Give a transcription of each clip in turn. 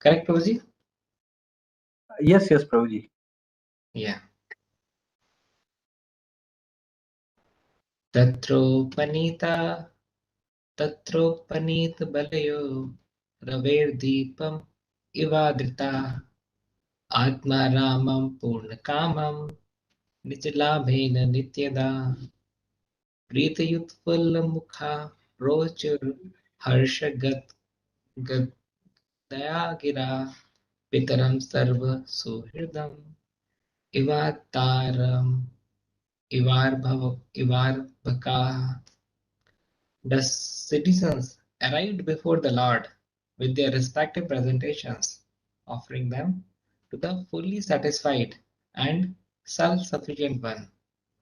Correct, Prabhuji? Yes, Prabhuji. Yeah. Tatropanita Tatropanita Balayo Raver Ivadrita Atma Ramam Purnakamam Nijlabhena Nityada Pritayutpala Mukha Rochur Harshagat Gadaya Pitaram Sarva Suhridam Ivataram Ivarbhaka. The citizens arrived before the Lord with their respective presentations, offering them to the fully satisfied and self-sufficient one,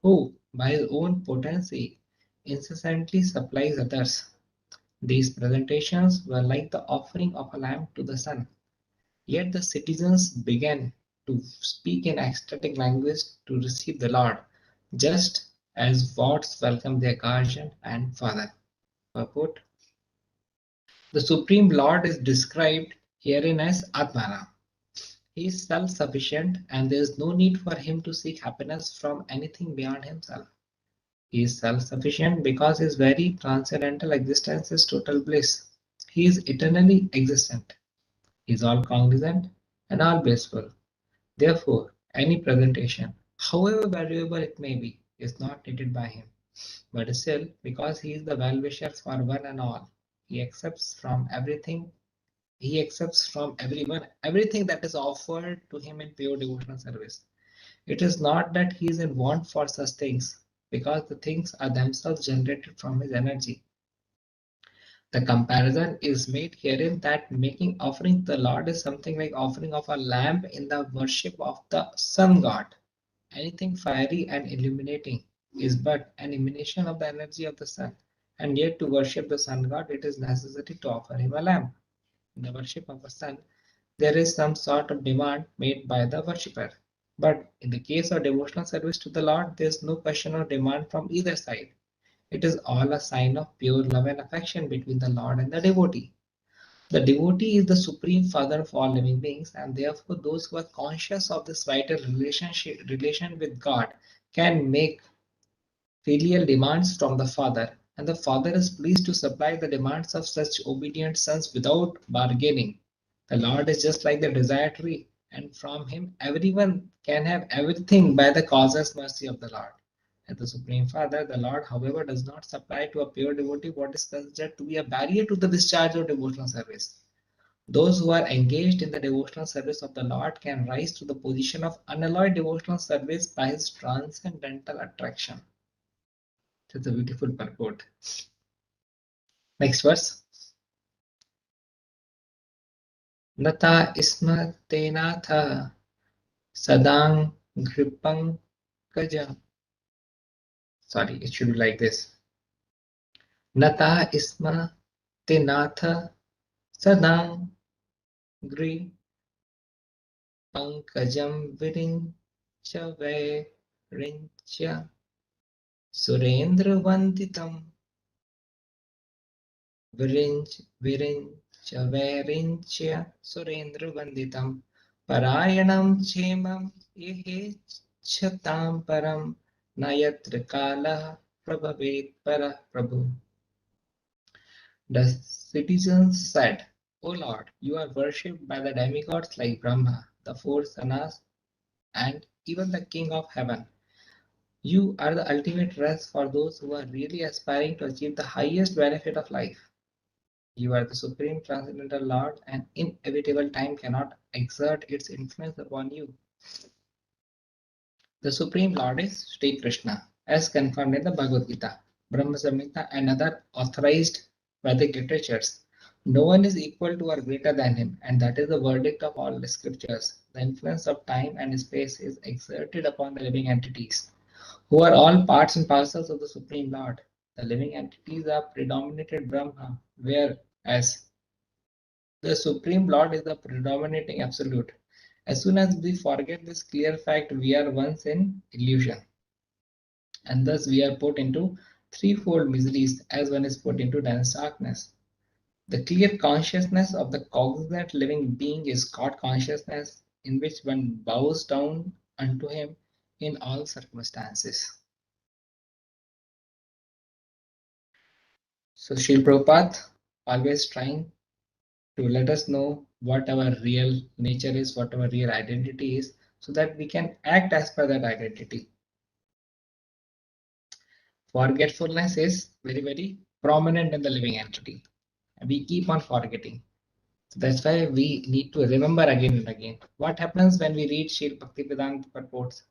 who, by his own potency, incessantly supplies others. These presentations were like the offering of a lamp to the sun. Yet the citizens began to speak in ecstatic language to receive the Lord, just as gods welcome their guardian and father. Purport: the Supreme Lord is described herein as Atmana. He is self-sufficient and there is no need for him to seek happiness from anything beyond himself. He is self-sufficient because his very transcendental existence is total bliss. He is eternally existent. He is all cognizant and all blissful. Therefore, any presentation, however valuable it may be, is not needed by him. But still, because he is the well-wisher for one and all, he accepts from everything he accepts from everyone everything that is offered to him in pure devotional service. It is not that he is in want for such things, because the things are themselves generated from his energy. The comparison is made herein that making offering to the Lord is something like offering of a lamp in the worship of the sun god. Anything fiery and illuminating is but an emanation of the energy of the sun, and yet to worship the sun god it is necessary to offer him a lamp. In the worship of a sun, there is some sort of demand made by the worshipper. But in the case of devotional service to the Lord, there is no question of demand from either side. It is all a sign of pure love and affection between the Lord and the devotee. The devotee is the supreme father of all living beings, and therefore those who are conscious of this vital relation with God can make filial demands from the father, and the father is pleased to supply the demands of such obedient sons without bargaining. The Lord is just like the desire tree, and from him everyone can have everything by the causeless mercy of the Lord. As the Supreme Father, the Lord, however, does not supply to a pure devotee what is considered to be a barrier to the discharge of devotional service. Those who are engaged in the devotional service of the Lord can rise to the position of unalloyed devotional service by his transcendental attraction. That's a beautiful purport. Next verse. Nata isma tenatha sadang gripang kaja. Sorry, it should be like this. Nata isma tenatha sadang gripang kajam virincha rincha surendra vanditam virincha surendra vanditam Parayanam chemam yehechatam param nayatra kala prabhavet para prabhu. The citizens said, O Lord, you are worshipped by the demigods like Brahma, the four sanas, and even the King of heaven. You are the ultimate rest for those who are really aspiring to achieve the highest benefit of life. You are the supreme transcendental Lord, and inevitable time cannot exert its influence upon you. The Supreme Lord is Sri Krishna, as confirmed in the Bhagavad Gita, Brahma Samhita, and other authorized Vedic literatures. No one is equal to or greater than him, and that is the verdict of all the scriptures. The influence of time and space is exerted upon the living entities, who are all parts and parcels of the Supreme Lord. The living entities are predominated Brahma, whereas the Supreme Lord is the predominating absolute. As soon as we forget this clear fact, we are once in illusion, and thus we are put into threefold miseries as one is put into dense darkness. The clear consciousness of the cognate living being is God consciousness, in which one bows down unto him in all circumstances. So Srila Prabhupada always trying to let us know what our real nature is, what our real identity is, so that we can act as per that identity. Forgetfulness is very, very prominent in the living entity. We keep on forgetting. So that's why we need to remember again and again. What happens when we read Srila Bhaktivedanta purports?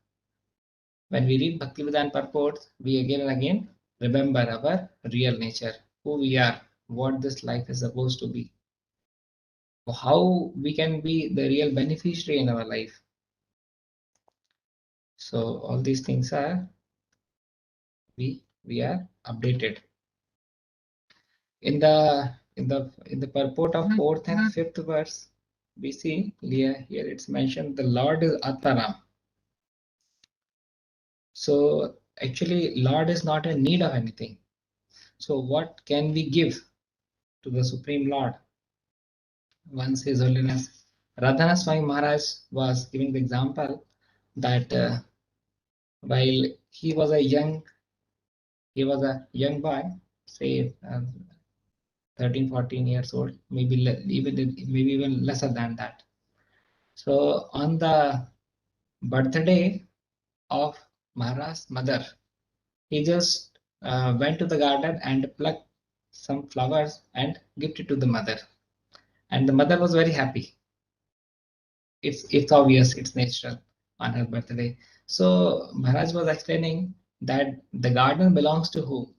When we read Bhaktivedanta purports, we again and again remember our real nature, who we are, what this life is supposed to be, how we can be the real beneficiary in our life. So all these things are we are updated. In the purport of fourth and fifth verse, we see here it's mentioned the Lord is Atmaram. So actually, Lord is not in need of anything. So what can we give to the Supreme Lord? Once His Holiness Radhana Swami Maharaj was giving the example that while he was a young boy, say 13, 14 years old, maybe even lesser than that. So on the birthday of Maharaj's mother, he just went to the garden and plucked some flowers and gifted to the mother. And the mother was very happy. It's obvious, it's natural on her birthday. So Maharaj was explaining that the garden belongs to whom?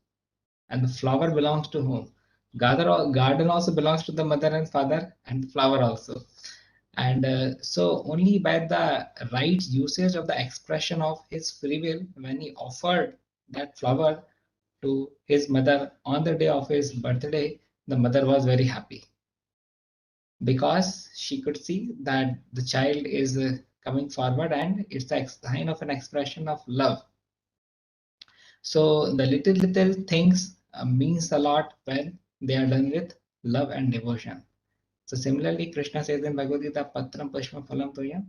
And the flower belongs to whom? Garden also belongs to the mother and father, and the flower also. And so only by the right usage of the expression of his free will, when he offered that flower to his mother on the day of his birthday, the mother was very happy because she could see that the child is coming forward and it's a sign of an expression of love. So the little things means a lot when they are done with love and devotion. So similarly, Krishna says in Bhagavad Gita, Patram Pushpa Phalam Toyam,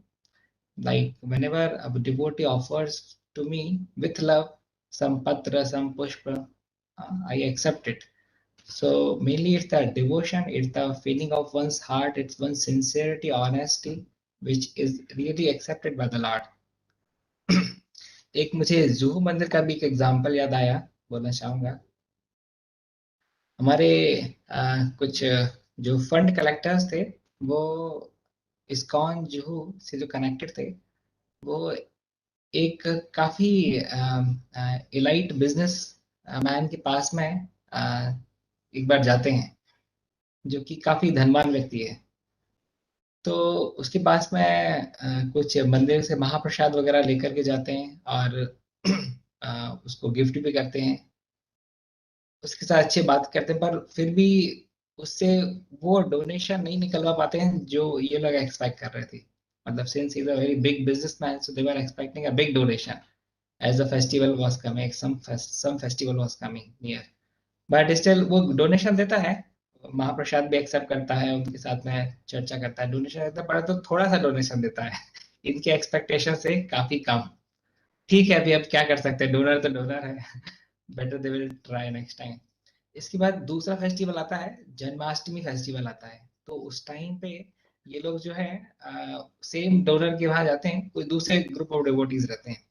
like whenever a devotee offers to me with love some patra, some pushpa, I accept it. So mainly it's the devotion, it's the feeling of one's heart, it's one's sincerity, honesty, which is really accepted by the Lord. एक मुझे जुहू मंदिर का भी एक example याद आया, बोलना चाहूंगा. हमारे कुछ जो फंड कलेक्टर्स थे, वो इस्कॉन जुहू से जो कनेक्टेड थे, वो एक काफी इलाइट बिजनेस मैन के पास में एक बार जाते हैं, जो कि काफी धनवान व्यक्ति है. तो उसके पास में कुछ मंदिर से महाप्रसाद वगैरह लेकर के जाते हैं और उसको गिफ्ट भी करते हैं, उसके साथ अच्छी बात करते हैं, पर फिर भी उससे वो डोनेशन नहीं निकलवा पाते हैं जो ये लोग एक्सपेक्ट कर रहे थे. मतलब since is a very big businessman, so they were expecting a big donation as the festival was coming, some festival was coming near. But still वो डोनेशन देता है, महाप्रसाद भी एक्सेप्ट करता है, उनके साथ में चर्चा करता है, डोनेशन देता है, पर तो थोड़ा सा डोनेशन देता है, इनके एक्सपेक्टेशन से काफी कम. ठीक है, अभी अब क्या कर सकते हैं, डोनर तो डोनर है. Better they will try next time. इसके बाद दूसरा फेस्टिवल आता है, जन्माष्टमी फेस्टिवल आता है. तो उस टाइम पे ये लोग जो है सेम डोनर के वहां जाते हैं, कोई दूसरे ग्रुप ऑफ डिवोटीज रहते हैं,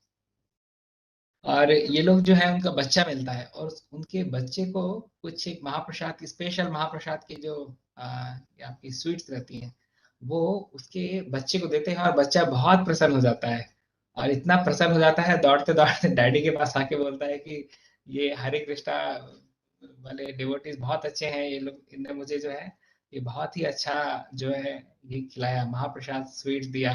और ये लोग जो है उनका बच्चा मिलता है, और उनके बच्चे को कुछ एक महाप्रसाद की, स्पेशल महाप्रसाद की जो आपकी स्वीट्स रहती हैं, वो उसके बच्चे को देते हैं, और बच्चा बहुत प्रसन्न हो जाता है, और इतना प्रसन्न हो जाता है, दौड़ते दौड़ते डैडी के पास आके बोलता है कि ये हरे कृष्णा वाले डिवोटीज बहुत अच्छे हैं, ये लोग, इनने मुझे जो है ये बहुत ही अच्छा जो है ये खिलाया, महाप्रसाद स्वीट्स दिया,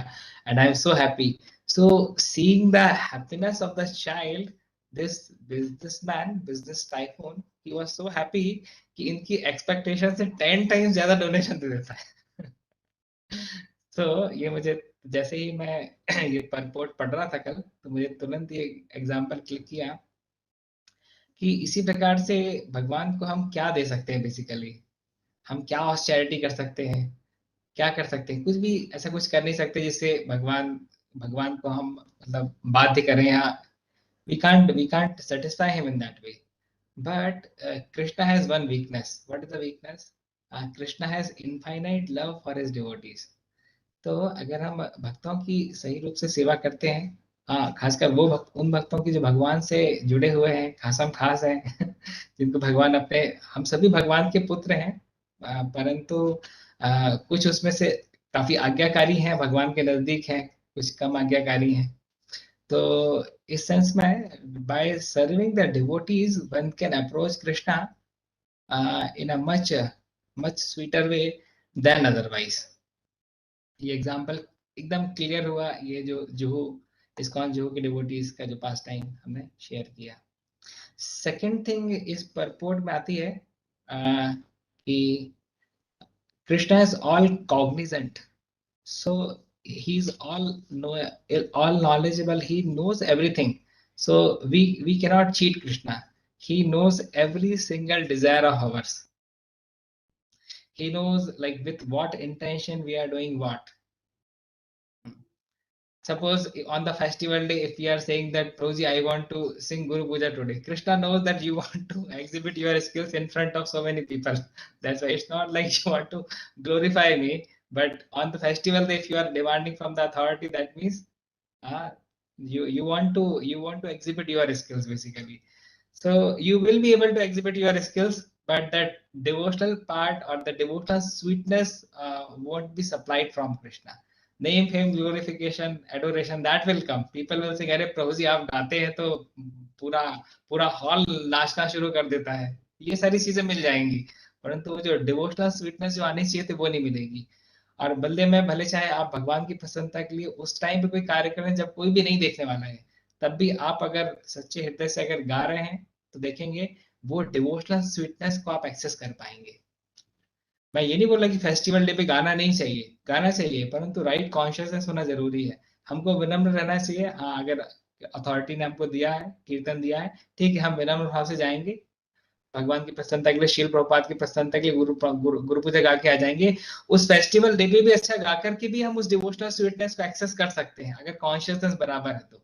and I am so happy. So seeing the happiness of the child, this businessman, business tycoon, he was so happy कि इनकी expectation से 10 times ज्यादा donation दे देता है. So ये मुझे, जैसे ही मैं ये परपोर्ट पढ़ रहा था कल, तो मुझे तुरंत ये एग्जांपल क्लिक किया कि इसी प्रकार से भगवान को हम क्या दे सकते हैं बेसिकली. हम क्या ऑस्टेरिटी कर सकते हैं, क्या कर सकते हैं, कुछ भी ऐसा कुछ कर नहीं सकते जिससे भगवान भगवान को हम मतलब बाध्य करें, या we can't satisfy him in that way. But Krishna has one weakness. What is the weakness? Krishna has infinite love for his devotees. तो अगर हम भक्तों की सही रूप से सेवा करते हैं, हाँ, खासकर वो भक्त, उन भक्तों की जो भगवान से जुड़े हुए हैं, खासम खास हैं जिनको भगवान अपने, हम सभी भगवान के पुत्र हैं, परंतु कुछ उसमें से काफी आज्ञाकारी हैं, भगवान के नजदीक हैं, कुछ कम आज्ञाकारी हैं। तो इस सेंस में by serving the devotees one can approach Krishna in a much sweeter way then otherwise. ये एग्जांपल एकदम क्लियर हुआ, ये जो जुहू, इस्कॉन जुहू के डिवोटीज का जो पास टाइम हमने शेयर किया। सेकंड थिंग इस परपोर्ट में आती है कि Krishna is all Cognizant, so he's all knowledgeable, he knows everything, so we cannot cheat Krishna. He knows every single desire of ours. He knows like with what intention we are doing what. Suppose on the festival day, if we are saying that, Prabhuji, I want to sing Guru Puja today, Krishna knows that you want to exhibit your skills in front of so many people. That's why it's not like you want to glorify me. But on the festival day, if you are demanding from the authority, that means you want to exhibit your skills basically. So you will be able to exhibit your skills, but that devotional part or the devotional sweetness won't be supplied from Krishna. Name, fame, glorification, adoration, that will come. People will say, अरे प्रभु जी आप गाते हैं तो पूरा पूरा hall नाचना शुरू कर देता है, ये सारी चीजें मिल जाएंगी, परंतु वो जो डिवोशनल स्वीटनेस जो आनी चाहिए थी वो नहीं मिलेगी। और बदले में भले चाहे आप भगवान की प्रसन्नता के लिए उस टाइम पे कोई कार्य करें जब कोई भी नहीं देखने वाला है, तब भी आप अगर सच्चे हृदय से अगर गा रहे हैं तो देखेंगे वो डिवोशनल स्वीटनेस को आप एक्सेस कर पाएंगे। मैं ये नहीं बोल रहा कि फेस्टिवल डे पे गाना नहीं चाहिए, गाना चाहिए, परंतु राइट कॉन्शियसनेस होना जरूरी है। हमको विनम्र रहना चाहिए। हाँ, अगर अथॉरिटी ने हमको दिया है, कीर्तन दिया है, ठीक है, हम विनम्र भाव से जाएंगे, भगवान की प्रसन्नता के लिए, शील प्रभुपाद की प्रसन्नता के लिए गुरु पूजा गा के आ जाएंगे। उस फेस्टिवल डे पे भी अच्छा गा करके भी हम उस डिवोशनल स्वीटनेस को एक्सेस कर सकते हैं, अगर कॉन्शियसनेस बराबर है तो।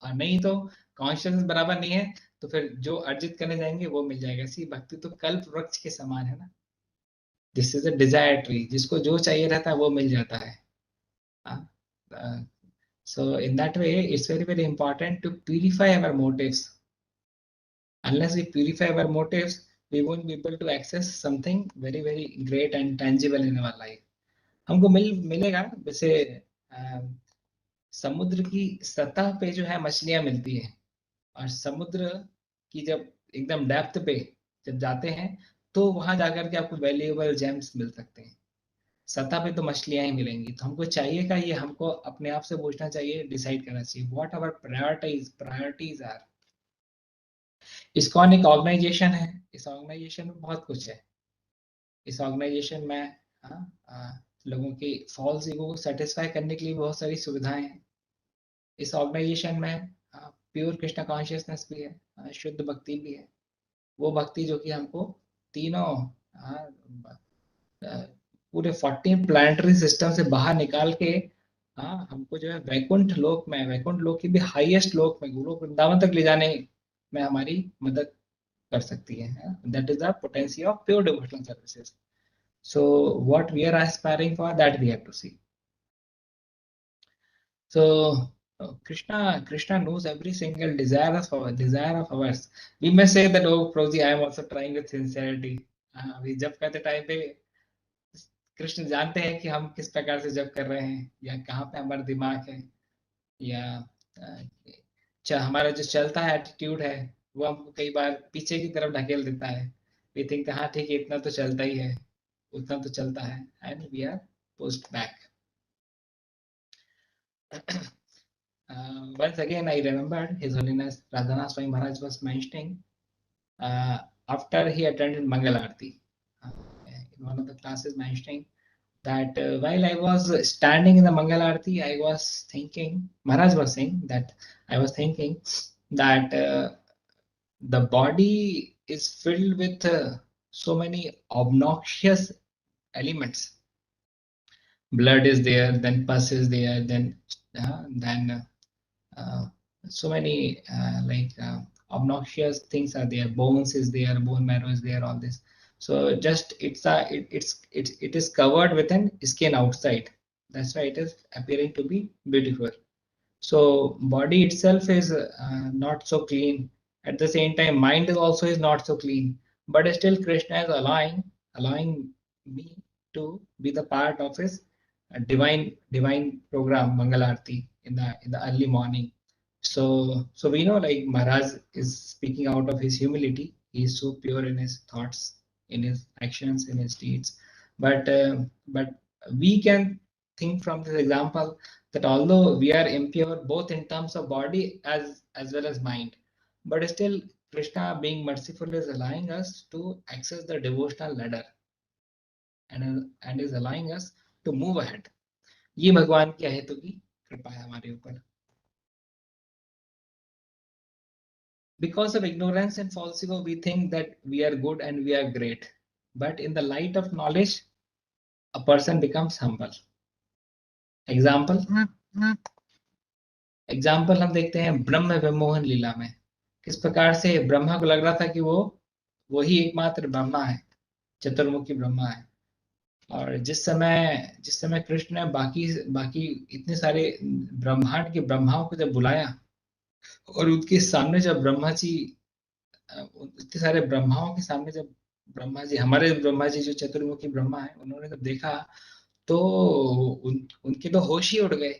और नहीं तो कॉन्शियसनेस बराबर नहीं है तो फिर जो अर्जित करने जाएंगे वो मिल जाएगा। ऐसी भक्ति तो कल्प वृक्ष के समान है ना। This is a desire tree, जिसको जो चाहिए रहता है वो मिल जाता है। So in that way it's very very important to purify our motives. Unless we purify our motives, we won't be able to access something very very great and tangible in our life. हमको मिलेगा जैसे समुद्र की सतह पे जो है मछलियां मिलती हैं, और समुद्र की जब एकदम डेप्थ पे जब जाते हैं तो वहां जाकर के आपको वैल्यूएबल जेम्स मिल सकते हैं। सतह पे तो मछलियां ही मिलेंगी, तो हमको चाहिए का ये हमको अपने आप से पूछना चाहिए, डिसाइड करना चाहिए what our priorities are. ISKCON एक ऑर्गेनाइजेशन है, इस ऑर्गेनाइजेशन में बहुत कुछ है। इस ऑर्गेनाइजेशन में लोगों की फॉल्स ईगो को सेटिस्फाई करने के लिए बहुत सारी सुविधाएं हैं। इस ऑर्गेनाइजेशन में प्योर कृष्णा कॉन्शियसनेस भी है, शुद्ध भक्ति भी है, वो भक्ति जो कि हमको तीनों पूरे 14 प्लानिटरी सिस्टम से बाहर निकाल के हमको जो है वैकुंठ लोक में, वैकुंठ लोक की भी हाईएस्ट लोक में, गुरु वृंदावन तक ले जाने में हमारी मदद कर सकती है। That is the potential of pure devotional services. So what we are aspiring for, that we have to see. So Krishna knows every single desire of ours. We may say that, oh Prabhuji, I am also trying with sincerity. अभी जब करते time पे कृष्ण जानते हैं कि हम किस प्रकार से जब कर रहे हैं, या कहाँ पे हमारा दिमाग है, या हमारा जो चलता है एटीट्यूड है वो हमको कई बार पीछे की तरफ ढकेल देता है। वी थिंक हाँ ठीक है, इतना तो चलता ही है, उतना तो चलता है, and we are pushed back. Once again, I remembered His Holiness Radhanath Swami Maharaj was mentioning after he attended Mangal Aarti, in one of the classes, mentioning that while I was standing in the Mangal Aarti, I was thinking, Maharaj was saying that I was thinking that the body is filled with so many obnoxious elements. Blood is there, then pus is there, then uh, so many obnoxious things are there. Bones is there, bone marrow is there, all this. So just it is covered with an skin outside. That's why it is appearing to be beautiful. So body itself is not so clean. At the same time, mind is also is not so clean. But still, Krishna is allowing me to be the part of his divine program, Mangal Aarti in the early morning. So we know like Maharaj is speaking out of his humility. He is so pure in his thoughts, in his actions, in his deeds. But we can think from this example that although we are impure both in terms of body as well as mind, but still Krishna being merciful is allowing us to access the devotional ladder and is allowing us to move ahead. ये भगवान की अहेतु की कृपा है हमारे ऊपर. Because of ignorance and false ego, we think that we are good and we are great. But in the light of knowledge, a person becomes humble. Example हम देखते हैं ब्रह्म विमोहन लीला में. किस प्रकार से ब्रह्मा को लग रहा था कि वो वही एकमात्र ब्रह्मा है, चतुर्मुखी ब्रह्मा है. और जिस समय कृष्ण ने बाकी बाकी इतने सारे ब्रह्मांड के ब्रह्माओं को जब बुलाया और उनके सामने जब ब्रह्मा जी इतने सारे ब्रह्माओं के सामने जब ब्रह्मा जी, हमारे ब्रह्मा जी जो चतुर्मुखी ब्रह्मा है, उन्होंने जब देखा तो उनके तो होश ही उड़ गए.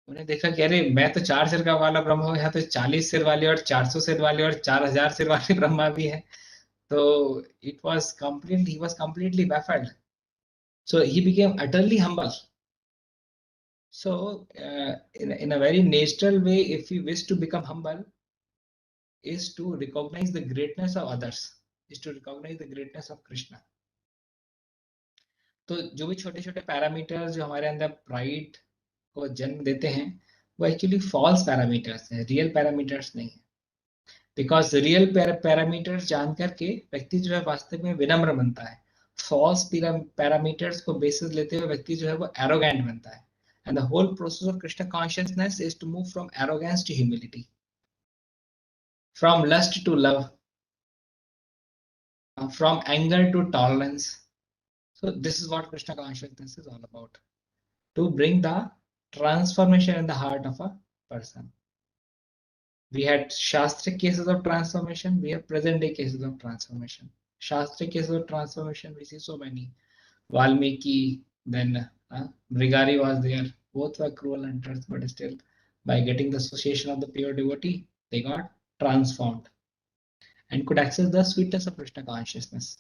उन्हें देखा कि अरे मैं तो 4 सिर का वाला ब्रह्मा हूँ, यहाँ तो 40 सिर वाले और 400 सिर वाले और 4000 सिर वाले ब्रह्मा भी है. तो he was completely baffled. So he became utterly humble. So in a very natural way, if we wish to become humble, is to recognize the greatness of others, is to recognize the greatness of Krishna. तो जो भी छोटे छोटे parameters जो हमारे अंदर pride को जन्म देते हैं, वो एक्चुअली फॉल्स पैरामीटर्स हैं, रियल पैरामीटर्स नहीं है. बिकॉज रियल पैरामीटर्स जान करके व्यक्ति जो है वास्तव में विनम्र बनता है. फॉल्स पैरामीटर्स को बेसिस लेते हुए व्यक्ति जो है वो एरोगेंट बनता है. And the whole process of Krishna consciousness is to move from arrogance to humility, from lust to love, from anger to tolerance. So this is what Krishna consciousness is all about, to bring the transformation in the heart of a person. We had Shastric cases of transformation, we have present day cases of transformation. Shastric cases of transformation, we see so many. Valmiki, then Brigari was there. Both were cruel hunters, but still, by getting the association of the pure devotee, they got transformed and could access the sweetness of Krishna consciousness.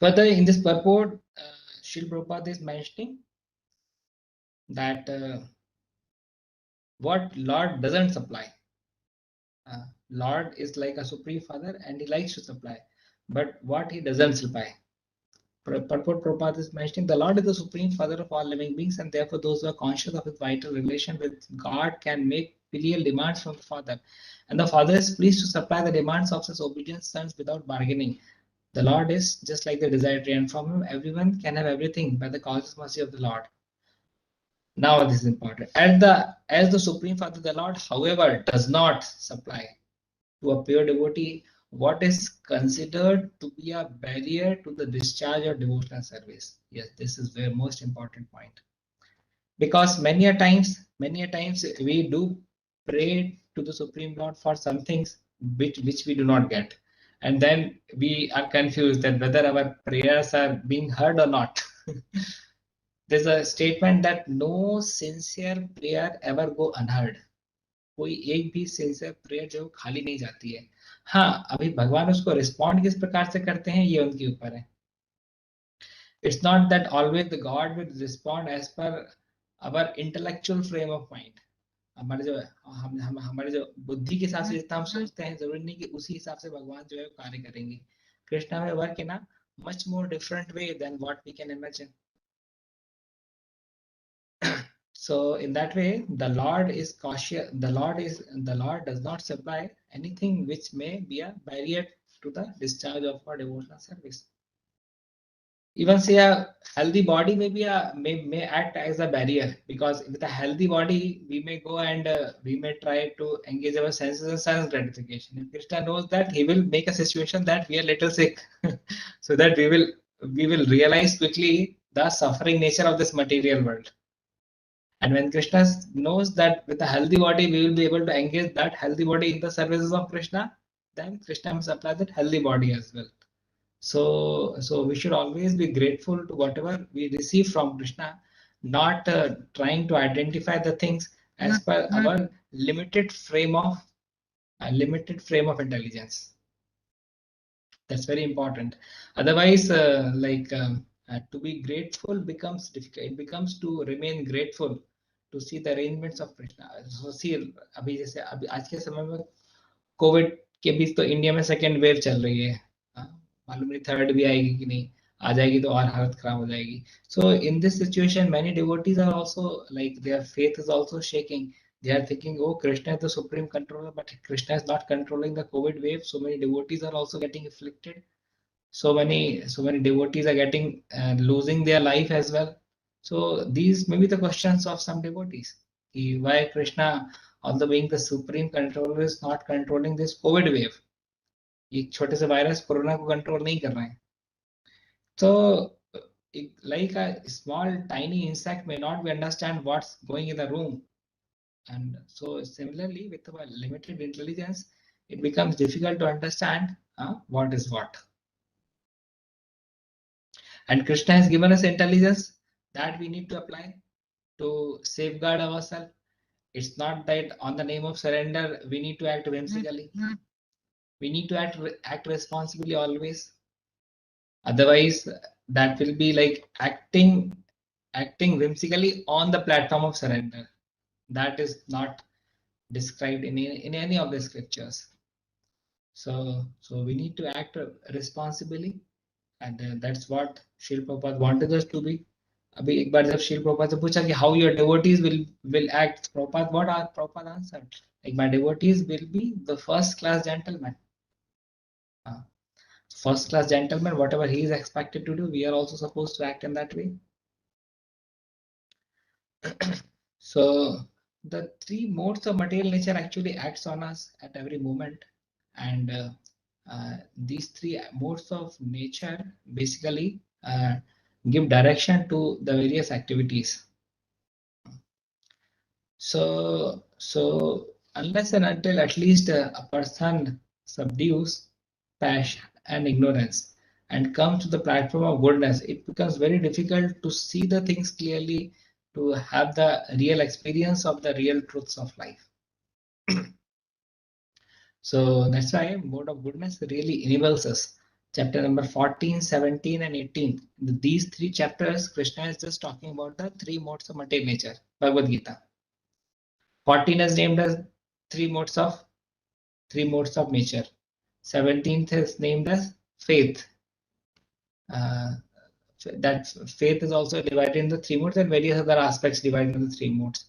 Further, in this purport, Srila Prabhupada is mentioning that what Lord doesn't supply. Lord is like a supreme father and he likes to supply, but what he doesn't supply. Purport Prabhupada is mentioning the Lord is the supreme father of all living beings, and therefore those who are conscious of his vital relation with God can make filial demands from the father, and the father is pleased to supply the demands of his obedient sons without bargaining. The Lord is just like the desired tree, and from him everyone can have everything by the causeless mercy of the Lord. Now this is important. As the supreme father, the Lord, however, does not supply to a pure devotee what is considered to be a barrier to the discharge of devotional service. Yes, this is the most important point. Because many a times we do pray to the Supreme Lord for some things which we do not get. And then we are confused that whether our prayers are being heard or not. There's a statement that no sincere prayer ever go unheard. कोई एक भी sincere prayer जो खाली नहीं जाती है. हाँ, अभी भगवान उसको रिस्पॉन्ड किस प्रकार से करते हैं ये उनके ऊपर है. It's not that always the god will respond as per our intellectual frame of mind. हमारे जो बुद्धि के हिसाब से जितना हम सोचते हैं, जरूरी नहीं कि उसी हिसाब से भगवान जो है कार्य करेंगे. कृष्णा में work in a much more different way than what we can imagine. So in that way, the Lord is cautious. The Lord does not supply anything which may be a barrier to the discharge of our devotional service. Even say a healthy body may act as a barrier, because with a healthy body we may go and we may try to engage our senses in sense gratification. If Krishna knows that, he will make a situation that we are little sick, so that we will realize quickly the suffering nature of this material world. And when Krishna knows that with a healthy body we will be able to engage that healthy body in the services of Krishna, then Krishna must apply that healthy body as well. So we should always be grateful to whatever we receive from Krishna, not trying to identify the things as per our limited frame of intelligence. That's very important. Otherwise, to be grateful becomes difficult. It becomes to remain grateful to see the arrangements of Krishna. So see, अभी जैसे अभी आज के समय में Covid के बीच तो India में सेकेंड वेव चल रही है, मालूम नहीं थर्ड भी आएगी कि नहीं, आ जाएगी तो और हालत खराब हो जाएगी. So in this situation, many devotees are also like their faith is also shaking. They are thinking, oh, Krishna is the supreme controller, but Krishna is not controlling the COVID wave. So many devotees are also getting afflicted. So many devotees are getting losing their life as well. So these may be the questions of some devotees. Why Krishna, although being the supreme controller, is not controlling this COVID wave? एक छोटे से virus corona को control नहीं कर रहे हैं. So like a small tiny insect may not be understand what's going in the room. And so similarly with our limited intelligence, it becomes difficult to understand what is what. And Krishna has given us intelligence that we need to apply to safeguard ourselves. It's not that on the name of surrender we need to act whimsically. We need to act responsibly always. Otherwise, that will be like acting whimsically on the platform of surrender. That is not described in any of the scriptures. So we need to act responsibly, and that's what Srila Prabhupada wanted us to be. अभी एक बार जब श्रील प्रभुपाद से पूछा कि how your devotees will act, Prabhupada answered, like my devotees will be the first class gentlemen. First class gentleman, whatever he is expected to do, we are also supposed to act in that way. So the three modes of material nature actually acts on us at every moment, and these three modes of nature basically give direction to the various activities. So unless and until at least a person subdues passion and ignorance and comes to the platform of goodness, it becomes very difficult to see the things clearly, to have the real experience of the real truths of life. So that's why mode of goodness really enables us. Chapter number 14, 17, and 18. These three chapters, Krishna is just talking about the three modes of material nature. Bhagavad Gita. 14 is named as three modes of nature. 17th is named as faith. That faith is also divided into three modes, and various other aspects divided into three modes.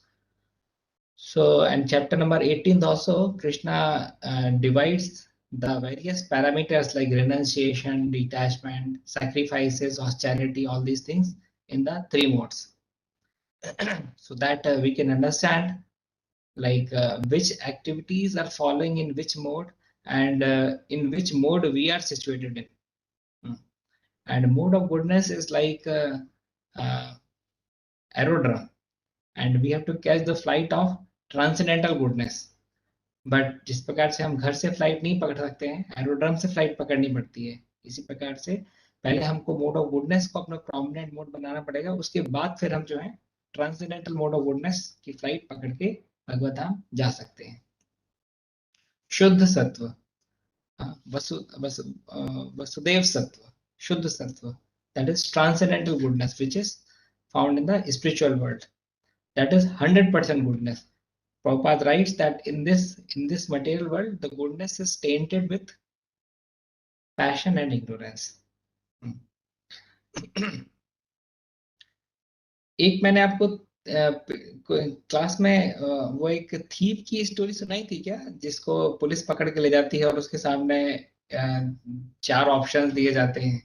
So, and chapter number 18 also, Krishna divides the various parameters like renunciation, detachment, sacrifices, austerity, all these things in the three modes. So that we can understand like which activities are following in which mode, and in which mode we are situated in. And mode of goodness is like aerodrome, and we have to catch the flight of transcendental goodness. But जिस प्रकार से हम घर से flight नहीं पकड़ सकते हैं, एरोड्रम से फ्लाइट पकड़नी पड़ती है, इसी प्रकार से पहले हमको मोड ऑफ गुडनेस को अपना प्रोमिनेंट मोड बनाना पड़ेगा, उसके बाद फिर हम जो है ट्रांसेंडेंटल मोड ऑफ गुडनेस की फ्लाइट पकड़ के भगवत धाम जा सकते हैं. शुद्ध सत्व, वसुदेव सत्व, शुद्ध सत्व, that is transcendental goodness which is found in the spiritual world. That is 100% goodness. Prabhupada writes that in this material world, the goodness is tainted with passion and ignorance. एक मैंने आपको क्लास में वो एक थीव की story सुनाई थी क्या, जिसको पुलिस पकड़ के ले जाती है और उसके सामने 4 ऑप्शन दिए जाते हैं।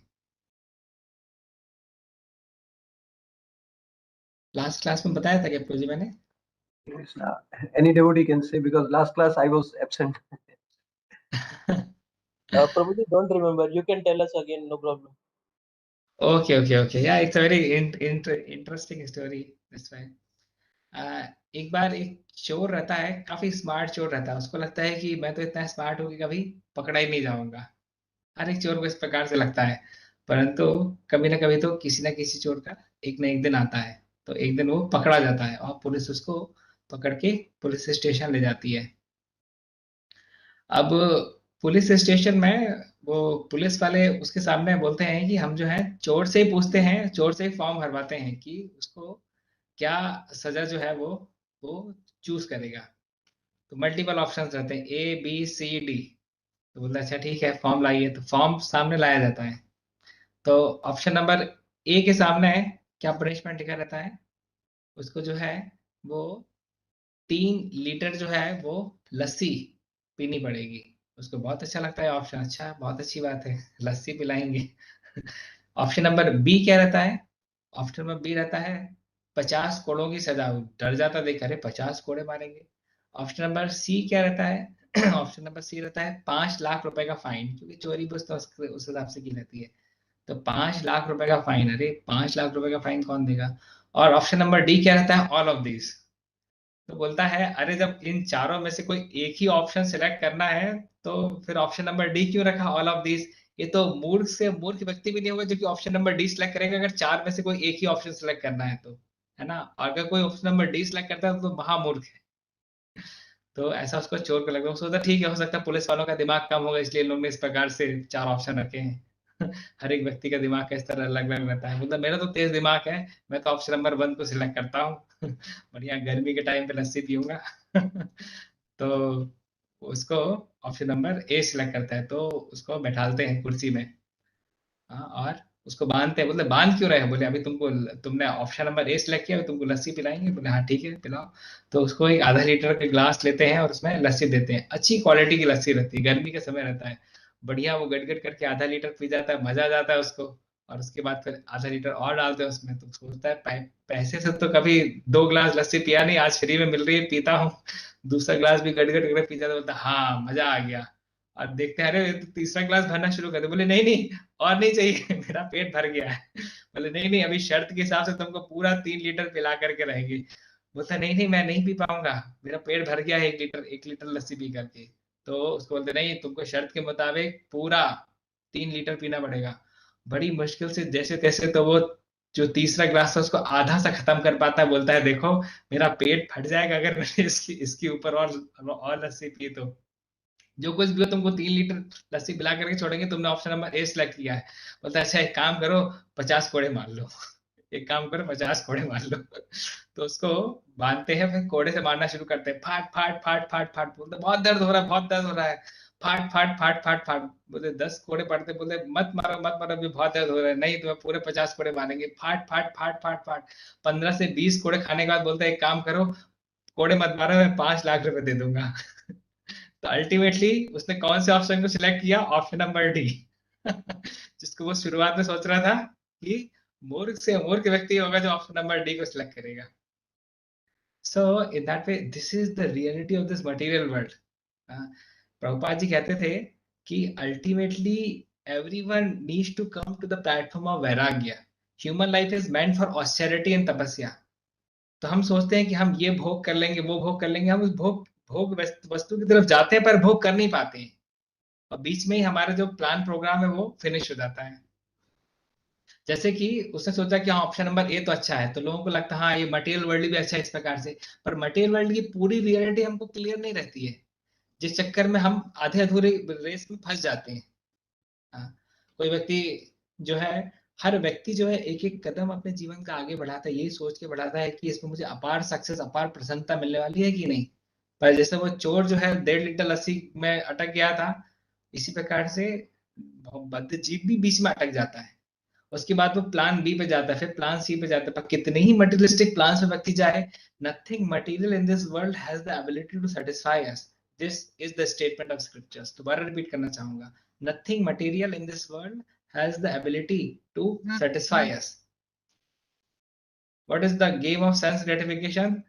लास्ट क्लास में बताया था क्या प्रोजी मैंने? Yes, any devotee can say because last class I was absent. Prabhuji, don't remember. You can tell us again, no problem. Okay, okay, okay. Yeah, it's a very interesting story this way. एक बार एक चोर रहता है, काफी smart चोर रहता है। उसको लगता है कि मैं तो इतना स्मार्ट हूँ कि कभी पकड़ा ही नहीं जाऊंगा। हर एक चोर को इस प्रकार से लगता है। परंतु कभी ना कभी तो किसी ना किसी चोर का एक ना एक दिन आता है। तो एक दिन वो पकड़ा जाता है और पुलिस उसको पकड़ के पुलिस स्टेशन ले जाती है। अब पुलिस स्टेशन में वो पुलिस वाले उसके सामने बोलते हैं कि हम जो है चोर से ही पूछते हैं, चोर से ही फॉर्म भरवाते हैं कि उसको क्या सजा जो है वो चूज करेगा। तो मल्टीपल ऑप्शंस रहते हैं, ए बी सी डी। तो बोलता है अच्छा ठीक है, फॉर्म लाइए। तो फॉर्म सामने लाया जाता है। तो ऑप्शन नंबर ए के सामने है, क्या पनिशमेंट लिखा रहता है? उसको जो है वो 3 लीटर जो है वो लस्सी पीनी पड़ेगी। उसको बहुत अच्छा लगता है ऑप्शन, अच्छा बहुत अच्छी बात है, लस्सी पिलाएंगे। ऑप्शन नंबर बी क्या रहता है? ऑप्शन नंबर बी रहता है 50 कोड़ों की सजा। वो डर जाता देख, अरे 50 कोड़े मारेंगे। ऑप्शन नंबर सी क्या रहता है? ऑप्शन नंबर सी रहता है 5 लाख रुपए का फाइन, क्योंकि चोरी बस तो उस हिसाब से की रहती है। तो 5 लाख रुपए का फाइन, अरे 5 लाख रुपए का फाइन कौन देगा? और ऑप्शन नंबर डी क्या रहता है? All of this. तो बोलता है अरे जब इन चारों में से कोई एक ही ऑप्शन सिलेक्ट करना है तो फिर ऑप्शन नंबर डी क्यों रखा, ऑल ऑफ दिस? ये तो मूर्ख से मूर्ख व्यक्ति भी नहीं होगा जो कि ऑप्शन नंबर डी सिलेक्ट करेगा अगर चार में से कोई एक ही ऑप्शन सिलेक्ट करना है तो, है ना? और अगर कोई ऑप्शन नंबर डी सिलेक्ट करता है तो महामूर्ख है। तो ऐसा उसको चोर को लगा, वो सोचा ठीक है, हो सकता है पुलिस वालों का दिमाग कम होगा इसलिए इन लोगों ने इस प्रकार से 4 ऑप्शन रखे हैं। हर एक व्यक्ति का दिमाग का इस तरह अलग अलग रहता है। मतलब मेरा तो तेज दिमाग है, मैं तो ऑप्शन नंबर 1 को सिलेक्ट करता हूँ। बढ़िया गर्मी के टाइम पे लस्सी पीऊंगा। तो उसको ऑप्शन नंबर ए सिलेक्ट करता है, तो उसको बैठालते हैं कुर्सी में। हाँ, और उसको बांधते हैं। बोले बांध क्यों रहे हैं? बोले अभी तुमने ऑप्शन नंबर ए सिलेक्ट किया, अभी तुमको लस्सी पिलाएंगे। बोले हाँ ठीक है पिलाओ। तो उसको एक आधा लीटर के ग्लास लेते हैं और उसमें लस्सी देते हैं। अच्छी क्वालिटी की लस्सी रहती है, गर्मी का समय रहता है। बढ़िया वो गटगट करके आधा लीटर पी जाता है, मजा आ जाता है उसको। और उसके बाद फिर आधा लीटर और डालते हैं उसमें, तो सोचता है पैसे से तो कभी 2 गिलास लस्सी पिया नहीं, आज फ्री में मिल रही है पीता हूँ। दूसरा गिलास भी गटगट करके पी जाता है, बोलता हाँ मजा आ गया। और देखते हैं अरे ये तो तीसरा गिलास भरना शुरू कर दे। बोले नहीं नहीं, और नहीं चाहिए, मेरा पेट भर गया है। बोले नहीं नहीं, अभी शर्त के हिसाब से तुमको पूरा 3 लीटर पिला करके रहेंगे। बोलता नहीं नहीं, मैं नहीं पी पाऊंगा, मेरा पेट भर गया है 1 लीटर लस्सी पी करके। तो उसको बोलते नहीं, तुमको शर्त के मुताबिक पूरा 3 लीटर पीना पड़ेगा। बड़ी मुश्किल से जैसे तैसे तो वो जो तीसरा गिलास था उसको आधा सा खत्म कर पाता है। बोलता है देखो मेरा पेट फट जाएगा अगर मैंने इसकी इसके ऊपर और लस्सी पी तो। जो कुछ भी हो तुमको 3 लीटर लस्सी पिला करके छोड़ेंगे, तुमने ऑप्शन नंबर ए सिलेक्ट किया है। बोलता है अच्छा एक काम करो, 50 कोड़े मार लो। एक काम करो 50 कोड़े मार लो। तो उसको बांधते हैं, फिर कोड़े से मारना शुरू करते हैं, फाट फाट फाट फाट फाट। बोलते बहुत दर्द हो रहा है, बहुत दर्द हो रहा है। फाट फाट फाट फाट फाट। बोलते 10 कोड़े पड़ते, बोलते मत मारो मत मारो, अभी बहुत दर्द हो रहा है। नहीं तुम्हें पूरे 50 कोड़े मारेंगे। फाट फाट फाट फाट फाट। 15 से 20 कोड़े खाने के बाद बोलते हैं एक काम करो, कोड़े मत मारो, मैं 5 लाख रुपए दे दूंगा। तो अल्टीमेटली उसने कौन से ऑप्शन को सिलेक्ट किया? Option number D. जिसको वो शुरुआत में सोच रहा था कि मूर्ख से मूर्ख व्यक्ति होगा जो ऑप्शन नंबर डी को सिलेक्ट करेगा। So in that way this is the reality of this material world. Prabhupada ji कहते थे कि ultimately everyone needs to come to the platform of vairagya. Human life is meant for austerity and tapasya. तो हम सोचते हैं कि हम ये भोग कर लेंगे वो भोग कर लेंगे, हम उस भोग भोग वस्तु की तरफ जाते हैं पर भोग कर नहीं पाते हैं। और बीच में ही हमारा जो प्लान प्रोग्राम है वो फिनिश हो जाता है। जैसे कि उसने सोचा कि हाँ ऑप्शन नंबर ए तो अच्छा है, तो लोगों को लगता है हाँ ये मटेरियल वर्ल्ड भी अच्छा है इस प्रकार से। पर मटेरियल वर्ल्ड की पूरी रियलिटी हमको क्लियर नहीं रहती है, जिस चक्कर में हम आधे अधूरे रेस में फंस जाते हैं। हाँ, कोई व्यक्ति जो है, हर व्यक्ति जो है एक एक कदम अपने जीवन का आगे बढ़ाता है, यही सोच के बढ़ाता है कि इसमें मुझे अपार सक्सेस अपार प्रसन्नता मिलने वाली है कि नहीं। पर जैसे वो चोर जो है 1.5 लीटर लस्सी में अटक गया था, इसी प्रकार से बद्ध जीव भी बीच में अटक जाता है। उसके बाद वो प्लान बी पे जाता है, फिर प्लान सी पे जाता है। पर कितने ही मटेरियलिस्टिक प्लान पे व्यक्ति जाए, nothing material in this world has the ability to satisfy us. This is the statement of scriptures. दोबारा रिपीट करना चाहूंगा, Nothing material in this world has the ability to satisfy us. What is the game of sense gratification?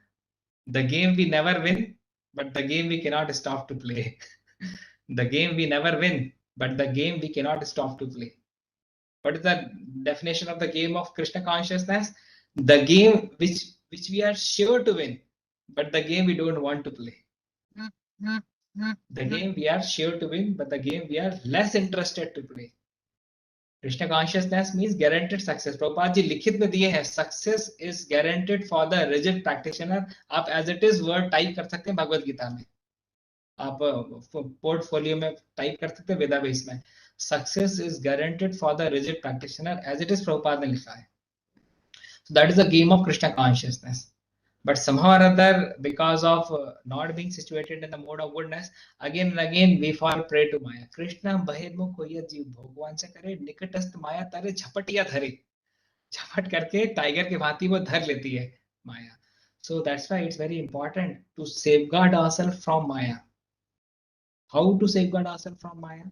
The game we never win, but the game we cannot stop to play. The game we never win, but the game we cannot stop to play. What is the definition of the game of Krishna consciousness? The game which we are sure to win, but the game we don't want to play. The game we are sure to win, but the game we are less interested to play. Krishna consciousness means guaranteed success. Prabhupada ji लिखित में दिए हैं, success is guaranteed for the rigid practitioner. आप as it is word type कर सकते हैं भगवत गीता में, आप पोर्टफोलियो में टाइप कर सकते हैं वेदाबेस में. Success is guaranteed for the rigid practitioner as it is Prabhupada ने लिखा है. So that is the game of Krishna consciousness. But somehow or other, because of not being situated in the mode of goodness, again and again we fall prey to Maya. Krishna बहिर्मुख होइए जीव भगवान से करे निकटस्थ माया तारे झपटिया धरे. झपट करके tiger की भांति वो धर लेती है माया. So that's why it's very important to safeguard ourselves from Maya. How to safeguard ourselves from Maya?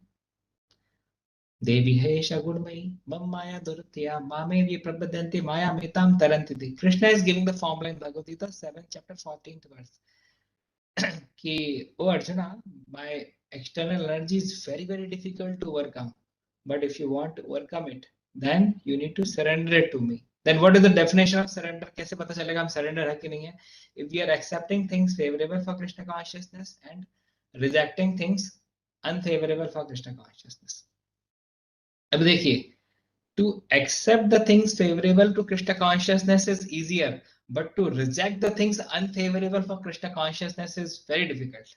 देवी हेश गुणमयी मम माया दुरत्या मामे ये प्रबदन्ति माया मेताम तरन्ति. Krishna is giving the formula in Bhagavad Gita 7th chapter 14th verse कि ओ arjuna, my external energy is very very difficult to overcome, but if you want to overcome it, then you need to surrender it to me. Then what is the definition of surrender? कैसे पता चलेगा हम surrender है कि नहीं है? If we are accepting things favorable for Krishna consciousness and rejecting things unfavorable for Krishna consciousness. अब देखिए, to accept the things favorable to Krishna consciousness is easier, but to reject the things unfavorable for Krishna consciousness is very difficult.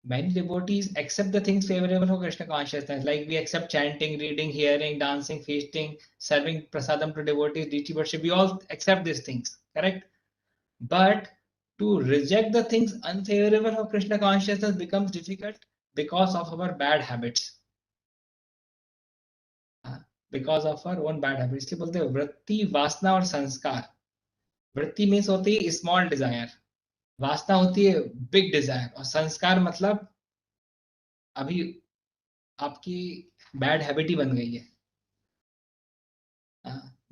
Many devotees accept the things favorable for Krishna consciousness, like we accept chanting, reading, hearing, dancing, feasting, serving prasadam to devotees, deity worship. We all accept these things, correct? But to reject the things unfavorable for Krishna consciousness becomes difficult because of our bad habits. Because of our own bad habits. इसलिए बोलते हैं वृत्ति, वासना और संस्कार. वृत्ति means होती है स्मॉल डिजायर, वासना होती है बिग डिजायर, और संस्कार मतलब अभी आपकी बैड हैबिट ही बन गई है.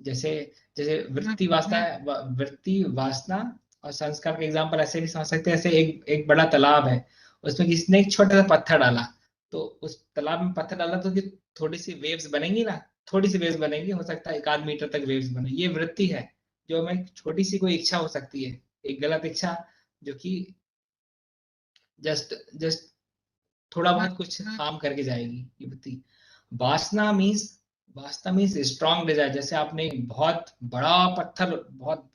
जैसे जैसे वृत्ति वासना और संस्कार का एग्जांपल ऐसे भी समझ सकते हैं. ऐसे एक बड़ा तालाब है, उसमें किसी ने एक छोटा सा पत्थर डाला, तो उस तालाब में पत्थर डाला तो थोड़ी सी वेव्स बनेंगी ना, थोड़ी सी वेव्स बनेंगी, हो सकता है 1 मीटर तक वेव्स बने. ये वृत्ति है, जो हमें छोटी सी कोई इच्छा हो सकती है, एक गलत इच्छा जो कि जस्ट थोड़ा बहुत कुछ काम करके जाएगी, ये वृत्ति. वासना मीन्स स्ट्रॉन्ग डिजायर. जैसे आपने एक बहुत बड़ा पत्थर, बहुत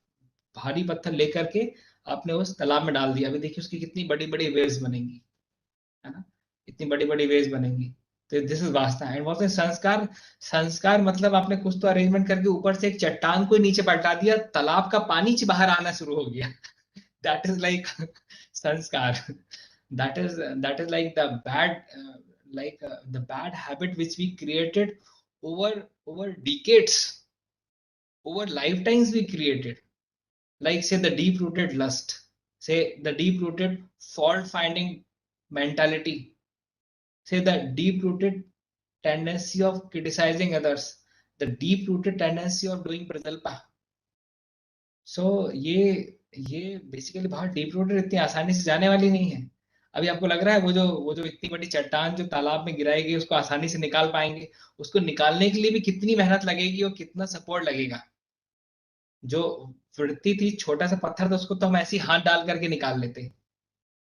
भारी पत्थर लेकर के आपने उस तालाब में डाल दिया, अभी देखिए उसकी कितनी बड़ी बड़ी वेव्स बनेंगी, है ना, इतनी बड़ी बड़ी वेव्स बनेंगी. तो दिस इज वासना. एंड व्हाट इज संस्कार? संस्कार मतलब आपने कुछ तो अरेंजमेंट करके ऊपर से एक चट्टान को नीचे पलटा दिया, तालाब का पानी बाहर आना शुरू हो गया. दैट इज लाइक संस्कार. that is like the bad habit which we created over decades, over lifetimes we created. Like say the deep rooted lust, say the deep rooted fault finding mentality, say the deep rooted tendency of criticizing others, the deep rooted tendency of doing prajalpa. So ये basically बहुत deep rooted, इतनी आसानी से जाने वाली नहीं है. अभी आपको लग रहा है वो जो इतनी बड़ी चट्टान जो तालाब में गिराई गई उसको आसानी से निकाल पाएंगे? उसको निकालने के लिए भी कितनी मेहनत लगेगी और कितना सपोर्ट लगेगा. जो वृत्ति थी, छोटा सा पत्थर था, उसको तो हम ऐसे ही हाथ डाल करके निकाल लेते.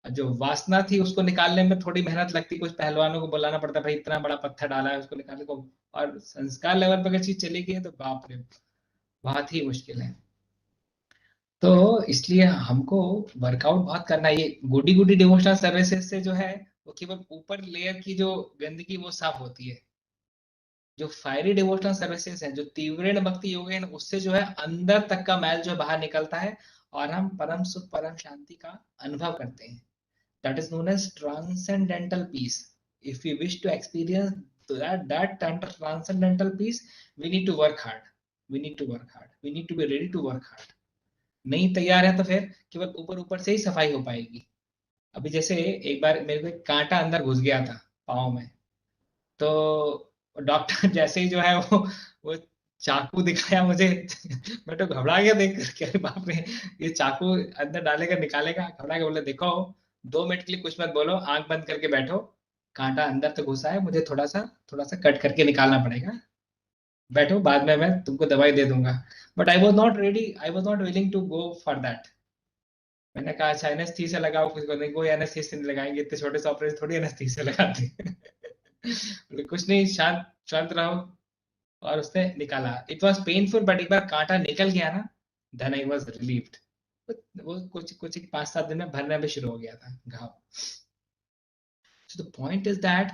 जो वासना थी उसको निकालने में थोड़ी मेहनत लगती, कुछ पहलवानों को बुलाना पड़ता, भाई इतना बड़ा पत्थर डाला है उसको निकालने को. और संस्कार लेवल पर अगर चीज चली गई है तो बाप रे, बहुत ही मुश्किल है. तो इसलिए हमको वर्कआउट बहुत करना है. ये गुडी गुडी डिवोशनल सर्विसेज से जो है वो केवल ऊपर लेयर की जो गंदगी वो साफ होती है. जो फायरी डिवोशनल सर्विसेज है, जो तीव्र भक्ति योग है, उससे जो है अंदर तक का मैल जो बाहर निकलता है और हम परम सुख परम शांति का अनुभव करते हैं. That is known as transcendental peace. If we wish to experience that transcendental peace, we need to work hard. We need to be ready to work hard. नहीं तैयार है तो फिर केवल ऊपर ऊपर से ही सफाई हो पाएगी. अभी जैसे एक बार मेरे को एक कांटा अंदर घुस गया था पाँव में, तो डॉक्टर जैसे ही जो है वो चाकू दिखाया मुझे मैं तो घबरा गया देख करके, अरे बाप रे, ये चाकू अंदर डालेगा निकालेगा, घबरा के बोले देखो 2 मिनट के लिए कुछ मत बोलो, आंख बंद करके बैठो, कांटा अंदर तो घुसा है, मुझे थोड़ा सा कट करके निकालना पड़ेगा, बैठो, बाद में मैं तुमको दवाई दे दूंगा। But I was not ready, I was not willing to go for that. मैंने कहा अच्छा एनेस्थीसिया लगाओ, कुछ नहीं, कोई एनेस्थीसिया नहीं लगाएंगे, इतने छोटे से ऑपरेशन थोड़ी एनेस्थीसिया लगाते हैं। बोले, कुछ नहीं, शांत शांत रहो, और उसने निकाला। इट वॉज पेनफुल, बट एक बार कांटा निकल गया ना, देन आई वॉज रिलीव्ड। वो कुछ कुछ 5-7 दिन में भरना भी शुरू हो गया था घाव। So the point is that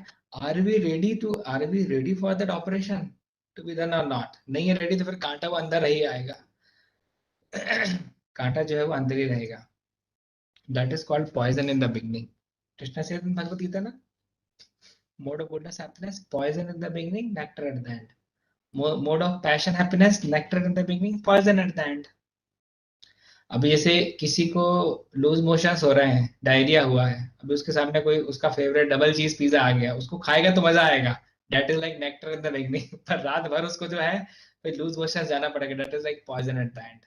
are we ready for that operation to be done or not? नहीं है ready तो फिर कांटा वो अंदर ही आएगा। कांटा जो है वो अंदर ही रहेगा। That is called poison in the beginning. Krishna से भगवत गीता ना, mode of goodness happiness, poison in the beginning, nectar at the end. Mode of passion happiness, nectar in the beginning, poison at the end. अभी जैसे किसी को loose motions हो रहे हैं, diarrhoea हुआ है, अभी उसके सामने कोई उसका फेवरेट डबल चीज पिज्जा आ गया, उसको खाएगा तो मजा आएगा, that is like nectar in the beginning, पर रात भर उसको जो है फिर लूज मोशंस जाना पड़ेगा, that is like poison at the end.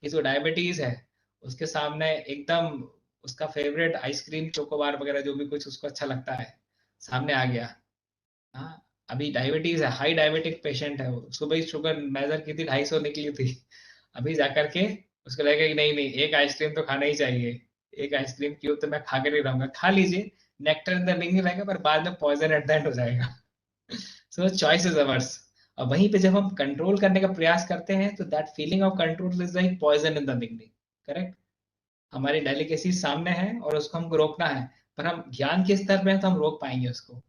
इसको डायबिटीज है, उसके सामने एकदम उसका फेवरेट आइसक्रीम चोकोबार वगैरह जो भी कुछ उसको अच्छा लगता है सामने आ गया, हाँ, अभी डायबिटीज है, हाई डायबिटिक पेशेंट है, वो सुबह ही शुगर मेजर की थी 250 निकली थी, अभी जाकर के उसको लगेगा कि नहीं नहीं एक आइसक्रीम तो खाना ही चाहिए, एक आइसक्रीम क्यों, तो मैं खा कर ही रहूंगा, खा लीजिए, नेक्टर इन द बिगिनिंग रहेगा, पर बाद में पॉइजन एट द एंड हो जाएगा। सो चॉइस इज अवर्स। और वहीं पे जब हम कंट्रोल करने का प्रयास करते हैं तो that feeling of control is like poison in the beginning. Correct, हमारी डेलिकेसी सामने है और उसको हमको रोकना है, पर हम ज्ञान के स्तर पे हैं तो हम रोक पाएंगे उसको।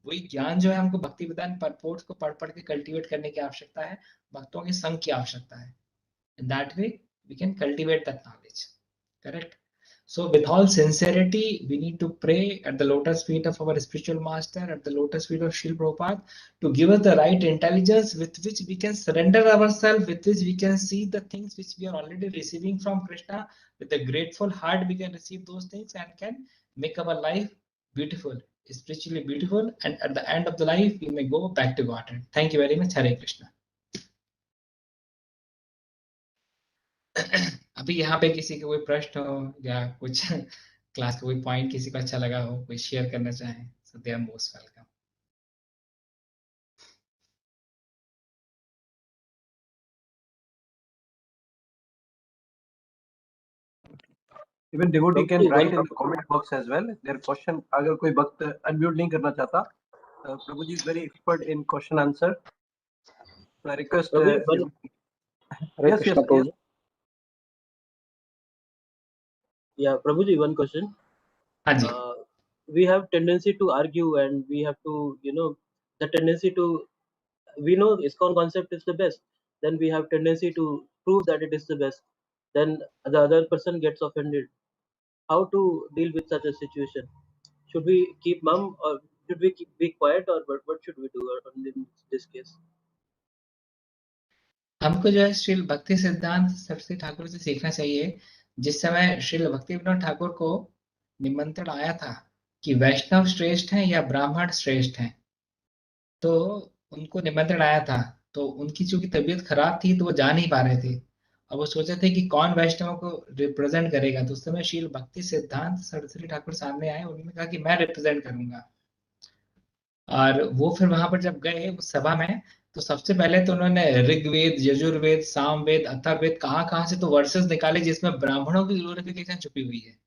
वही ज्ञान जो है हमको भक्ति विधान परपोर्ट्स को पढ़ पढ़ के कल्टीवेट करने की आवश्यकता है, भक्तों के संग की आवश्यकता है। In that way, we can cultivate that knowledge. Correct? So, with all sincerity, we need to pray at the lotus feet of our spiritual master, at the lotus feet of Srila Prabhupada, to give us the right intelligence with which we can surrender ourselves, with which we can see the things which we are already receiving from Krishna. With a grateful heart, we can receive those things and can make our life beautiful, spiritually beautiful. And at the end of the life, we may go back to Godhead. Thank you very much. Hare Krishna. अभी यहाँ पे किसी के कोई प्रश्न हो या कुछ क्लास का कोई पॉइंट किसी को अच्छा लगा हो, कोई शेयर करना चाहे, so they are most welcome. Even devotee can Prabhuji, write one in the comment box as well their question. अगर कोई भक्त unmute नहीं करना चाहता, Prabhuji is very expert in question answer. So I request. Prabhuji, one Hare Yes, Krishna, yes. Prabhuji. Yeah, Prabhuji, one question. हाँ जी, We have tendency to argue, and we have to, the tendency to, we know ISKCON concept is the best. Then we have tendency to prove that it is the best. Then the other person gets offended. How to deal with such a situation? Should we keep mum, or should we be quiet, or what should we do in this case? हमको जो है श्री भक्ति सिद्धांत सरस्वती ठाकुर से सीखना चाहिए। जिस समय श्री भक्ति विनोद ठाकुर को निमंत्रण आया था कि वैष्णव श्रेष्ठ हैं या ब्राह्मण श्रेष्ठ हैं, तो उनको निमंत्रण आया था, तो उनकी चूंकि तबीयत खराब थी तो वो जा नहीं पा रहे थे, और वो सोचे थे कि कौन वैष्णव को रिप्रेजेंट करेगा, तो उस समय शील भक्ति सिद्धांत सरस्वती ठाकुर सामने आए, उन्होंने कहा कि मैं रिप्रेजेंट करूंगा। और वो फिर वहां पर जब गए उस सभा में, तो सबसे पहले तो उन्होंने ऋग्वेद, यजुर्वेद, सामवेद, अथर्ववेद, कहाँ से तो वर्सेस निकाले जिसमें ब्राह्मणों की ग्लोरिफिकेशन छुपी हुई है।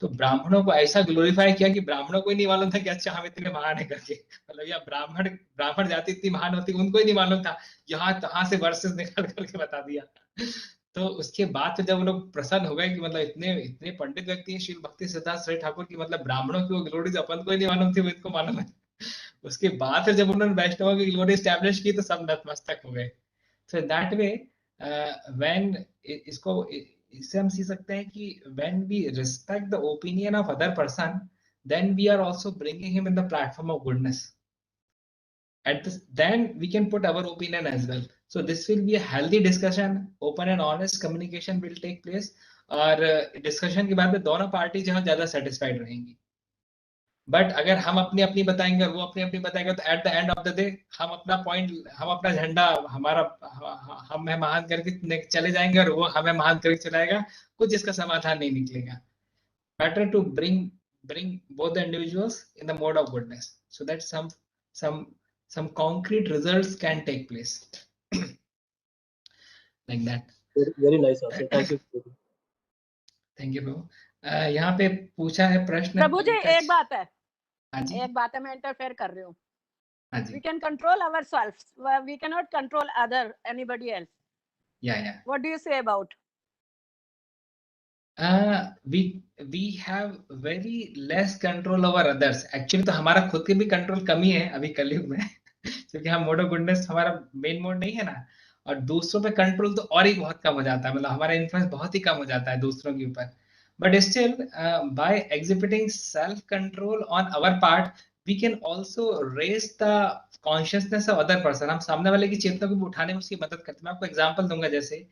तो ब्राह्मणों को ऐसा ग्लोरीफाई किया कि ब्राह्मणों को ही नहीं मालूम था कि अच्छा हम इतने महान है करके, मतलब या ब्राह्मण ब्राह्मण जाति इतनी महान होती उनको ही नहीं मालूम था, यहाँ तहाँ से वर्सेस निकाल करके बता दिया। तो उसके बाद तो जब वो लोग प्रसन्न हो गए कि मतलब इतने इतने पंडित व्यक्ति हैं श्री भक्ति सिद्धांत श्री ठाकुर की, मतलब ब्राह्मणों की वो ग्लोरी जो अपन को ही नहीं मालूम थी वो इनको मालूम है। उसके बाद फिर जब उन्होंने वैष्णव की ग्लोरी स्टैब्लिश की तो सब नतमस्तक हो गए। So in that way, when इसको इससे हम सीख सकते हैं कि when we respect the opinion of other person, then we are also bringing him in the platform of goodness. At this, then we can put our opinion as well. So this will be a healthy discussion, open and honest communication will take place. और discussion के बाद में दोनों party जो है ज्यादा satisfied रहेंगी। But अगर हम अपनी अपनी बताएंगे और वो अपनी अपनी बताएंगे तो eight the end of the day हम अपना पॉइंट, हम अपना झंडा हमारा हमें महान करके चले जाएंगे और वो हमें महान करके चलाएगा, कुछ इसका समाधान नहीं निकलेगा। Better to bring both the individuals in the mode of goodness so that some some concrete results can take place like that. Very nice answer. Thank you. Thank you bro. यहाँ पे पूछा है प्रश्न प्रभु जी, पंकज। एक बात है, हाँ जी, एक बात है, मैं इंटरफेयर कर रही हूँ। हाँ जी, We can control ourselves. We cannot control anybody else. yeah. What do you say about? We have very less control over others. Actually तो हमारा खुद के भी कंट्रोल कमी है अभी कलयुग में क्योंकि हम मोड ऑफ गुडनेस हमारा मेन मोड नहीं है ना, और दूसरों पे कंट्रोल तो और ही बहुत कम हो जाता है, मतलब हमारा इन्फ्लुएंस बहुत ही कम हो जाता है दूसरों के ऊपर। But still by exhibiting self control on our part we can also raise the consciousness of other person. हम सामने वाले की चेतना को उठाने में उसकी मदद करते हैं। मैं आपको एग्जांपल दूंगा, जैसे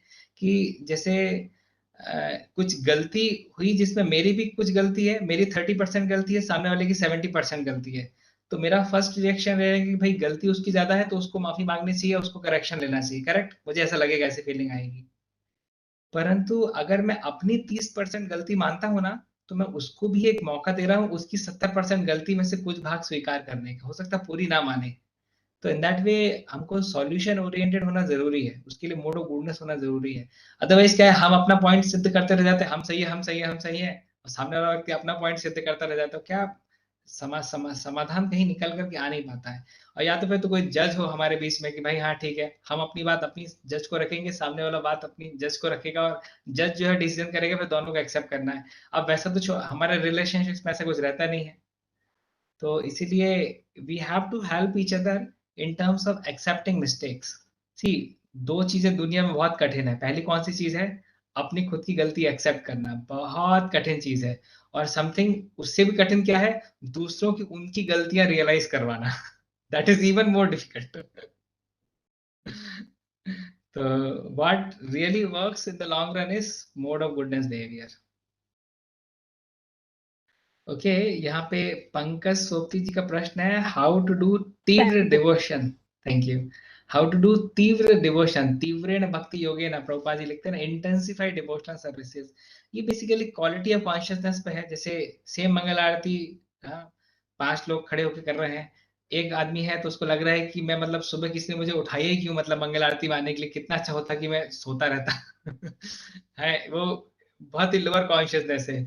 कुछ गलती हुई जिसमें मेरी भी कुछ गलती है, मेरी 30% गलती है, सामने वाले की 70% गलती है, तो मेरा फर्स्ट रिएक्शन रहेगा कि भाई गलती उसकी ज्यादा है तो उसको माफी मांगनी चाहिए, उसको करेक्शन लेना चाहिए, करेक्ट, मुझे ऐसा लगेगा, ऐसी फीलिंग आएगी। परंतु अगर मैं अपनी 30% गलती मानता हूं ना, तो मैं उसको भी एक मौका दे रहा हूँ उसकी 70% गलती में से कुछ भाग स्वीकार करने का, हो सकता है पूरी ना माने। तो इन दैट वे हमको सॉल्यूशन ओरिएंटेड होना जरूरी है, उसके लिए मोड ऑफ गुडनेस होना जरूरी है। अदरवाइज क्या है, हम अपना पॉइंट सिद्ध करते रह जाते हैं, हम सही है, हम सही है, हम सही है, और सामने वाला व्यक्ति अपना पॉइंट सिद्ध करता रह जाता है, क्या समाधान कहीं निकल करके आ नहीं पाता है। और या तो फिर तो कोई जज हो हमारे बीच में कि भाई हाँ ठीक है, हम अपनी बात अपनी जज को रखेंगे, सामने वाला बात अपनी जज को रखेगा, और जज जो है डिसीजन करेगा, फिर दोनों को एक्सेप्ट करना है। अब वैसा तो हमारे रिलेशनशिप में ऐसा कुछ रहता नहीं है, तो इसीलिए we have to help each other in terms of accepting mistakes. See, दो चीजें दुनिया में बहुत कठिन है। पहली कौन सी चीज है? अपनी खुद की गलती एक्सेप्ट करना बहुत कठिन चीज है। और समथिंग उससे भी कठिन क्या है? दूसरों की उनकी गलतियां रियलाइज करवाना that is even more difficult. तो what really works in the long run is mode of goodness behavior. Okay, यहाँ पे पंकज सोपती जी का प्रश्न है, हाउ टू डू तीव्र devotion. Thank you. How to do तीव्र डिवोशन, तीव्रेण भक्ति योगेन, प्रभुपाद जी लिखते हैं ना, इंटेंसिफाई डिवोशनल सर्विसेज। ये बेसिकली क्वालिटी ऑफ कॉन्शियसनेस पे है। जैसे सेम मंगल आरती, हाँ, 5 लोग खड़े होकर कर रहे हैं, एक आदमी है तो उसको लग रहा है कि मैं, मतलब सुबह किसी ने मुझे उठाया ही क्यों, मतलब मंगल आरती में आने के लिए, कितना अच्छा होता कि मैं सोता रहता है वो बहुत ही लोअर कॉन्शियसनेस है।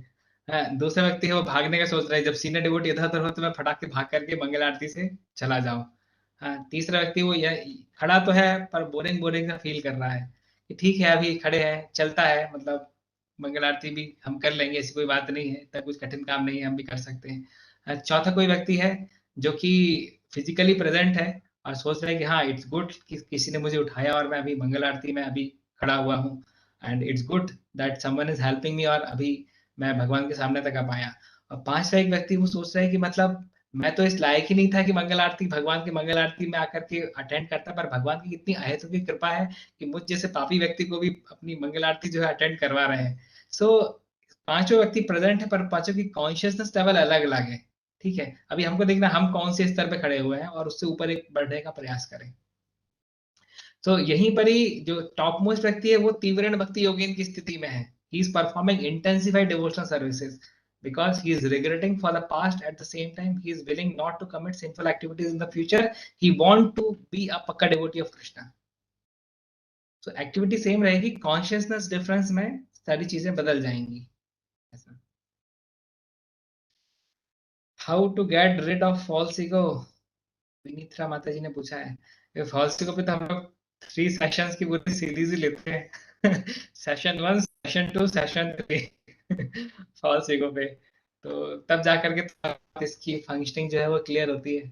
हाँ, दूसरा व्यक्ति है वो भागने का सोच रहा है, जब सीनियर डिवोटी इधर उधर हो तो मैं फटाक के भाग करके मंगल आरती से चला जाऊं। हाँ, तीसरा व्यक्ति वो खड़ा तो है पर बोरिंग बोरिंग सा फील कर रहा है कि ठीक है अभी खड़े हैं, चलता है, मतलब मंगल आरती भी हम कर लेंगे, ऐसी कोई बात नहीं है, इतना कुछ कठिन काम नहीं है, हम भी कर सकते हैं। चौथा कोई व्यक्ति है जो कि फिजिकली प्रेजेंट है और सोच रहा है कि हाँ इट्स गुड कि किसी ने मुझे उठाया और मैं अभी मंगल आरती में अभी खड़ा हुआ हूँ, and it's good that someone is helping me, और अभी मैं भगवान के सामने तक आ पाया। और पांचवा एक व्यक्ति वो सोच रहा है कि मतलब मैं तो इस लायक ही नहीं था कि मंगल आरती, भगवान की मंगल आरती में आकर के अटेंड करता, पर भगवान की कितनी अहेतुकी कृपा है कि मुझ जैसे पापी व्यक्ति को भी अपनी मंगल आरती जो है अटेंड करवा रहे हैं। सो पांचों व्यक्ति प्रेजेंट है पर पांचों की कॉन्शियसनेस लेवल अलग अलग है। ठीक है, अभी हमको देखना हम कौन से स्तर पे खड़े हुए हैं और उससे ऊपर एक बढ़ने का प्रयास करें। तो यहीं पर ही जो टॉप मोस्ट व्यक्ति है वो तीव्र भक्ति योगिन की स्थिति में है। He is performing intensified devotional services because he is regretting for the past, at the same time he is willing not to commit sinful activities in the future. He want to be a पक्का devotee of Krishna. So activity same रहेगी, consciousness difference में सारी चीजें बदल जाएंगी। How to get rid of false ego, Vinitra माता जी ने पूछा है। फॉल्स ईगो पे तो हम लोग 3 सेशंस की पूरी सीरीज ही लेते हैं session 1, session 2, session 3 false ego पे, तो तब जा करके तो इसकी फंक्शनिंग जो है वो क्लियर होती है।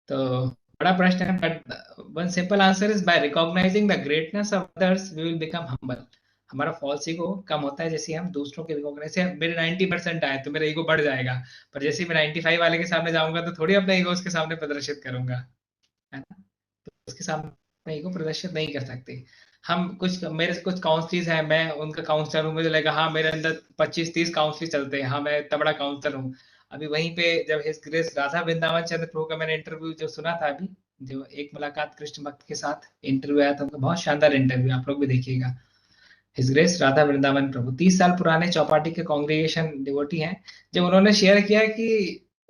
तो बड़ा प्रश्न है, but one simple answer is by recognising the greatness of others we will become humble. हमारा फॉल्स ईगो कम होता है जैसे हम दूसरों के रिकॉग्नाइज से, मेरे 90% आए तो मेरा ईगो बढ़ जाएगा, पर जैसे ही मैं 95 वाले के सामने जाऊंगा तो थोड़ी अपना ईगो उसके सामने प्रदर्शित करूंगा, है ना, तो उसके सामने ईगो प्रदर्शित नहीं कर सकते। हम कुछ मेरे से कुछ काउंसलर्स हैं, मैं उनका काउंसलर हूँ, मुझे लगा हाँ मेरे अंदर 25-30 काउंसलर चलते हैं, हाँ मैं इतना बड़ा काउंसलर हूँ। अभी वहीं पे जब हिज ग्रेस राधा वृंदावन चंद्र प्रभु का मैंने इंटरव्यू जो सुना था अभी, जो एक मुलाकात कृष्ण भक्त के साथ इंटरव्यू आया था उनका, बहुत शानदार इंटरव्यू, आप लोग भी देखिएगा। हिज ग्रेस राधा वृंदावन प्रभु 30 साल पुराने चौपाटी के कांग्रेगेशन डिवोटी हैं। जब उन्होंने शेयर किया कि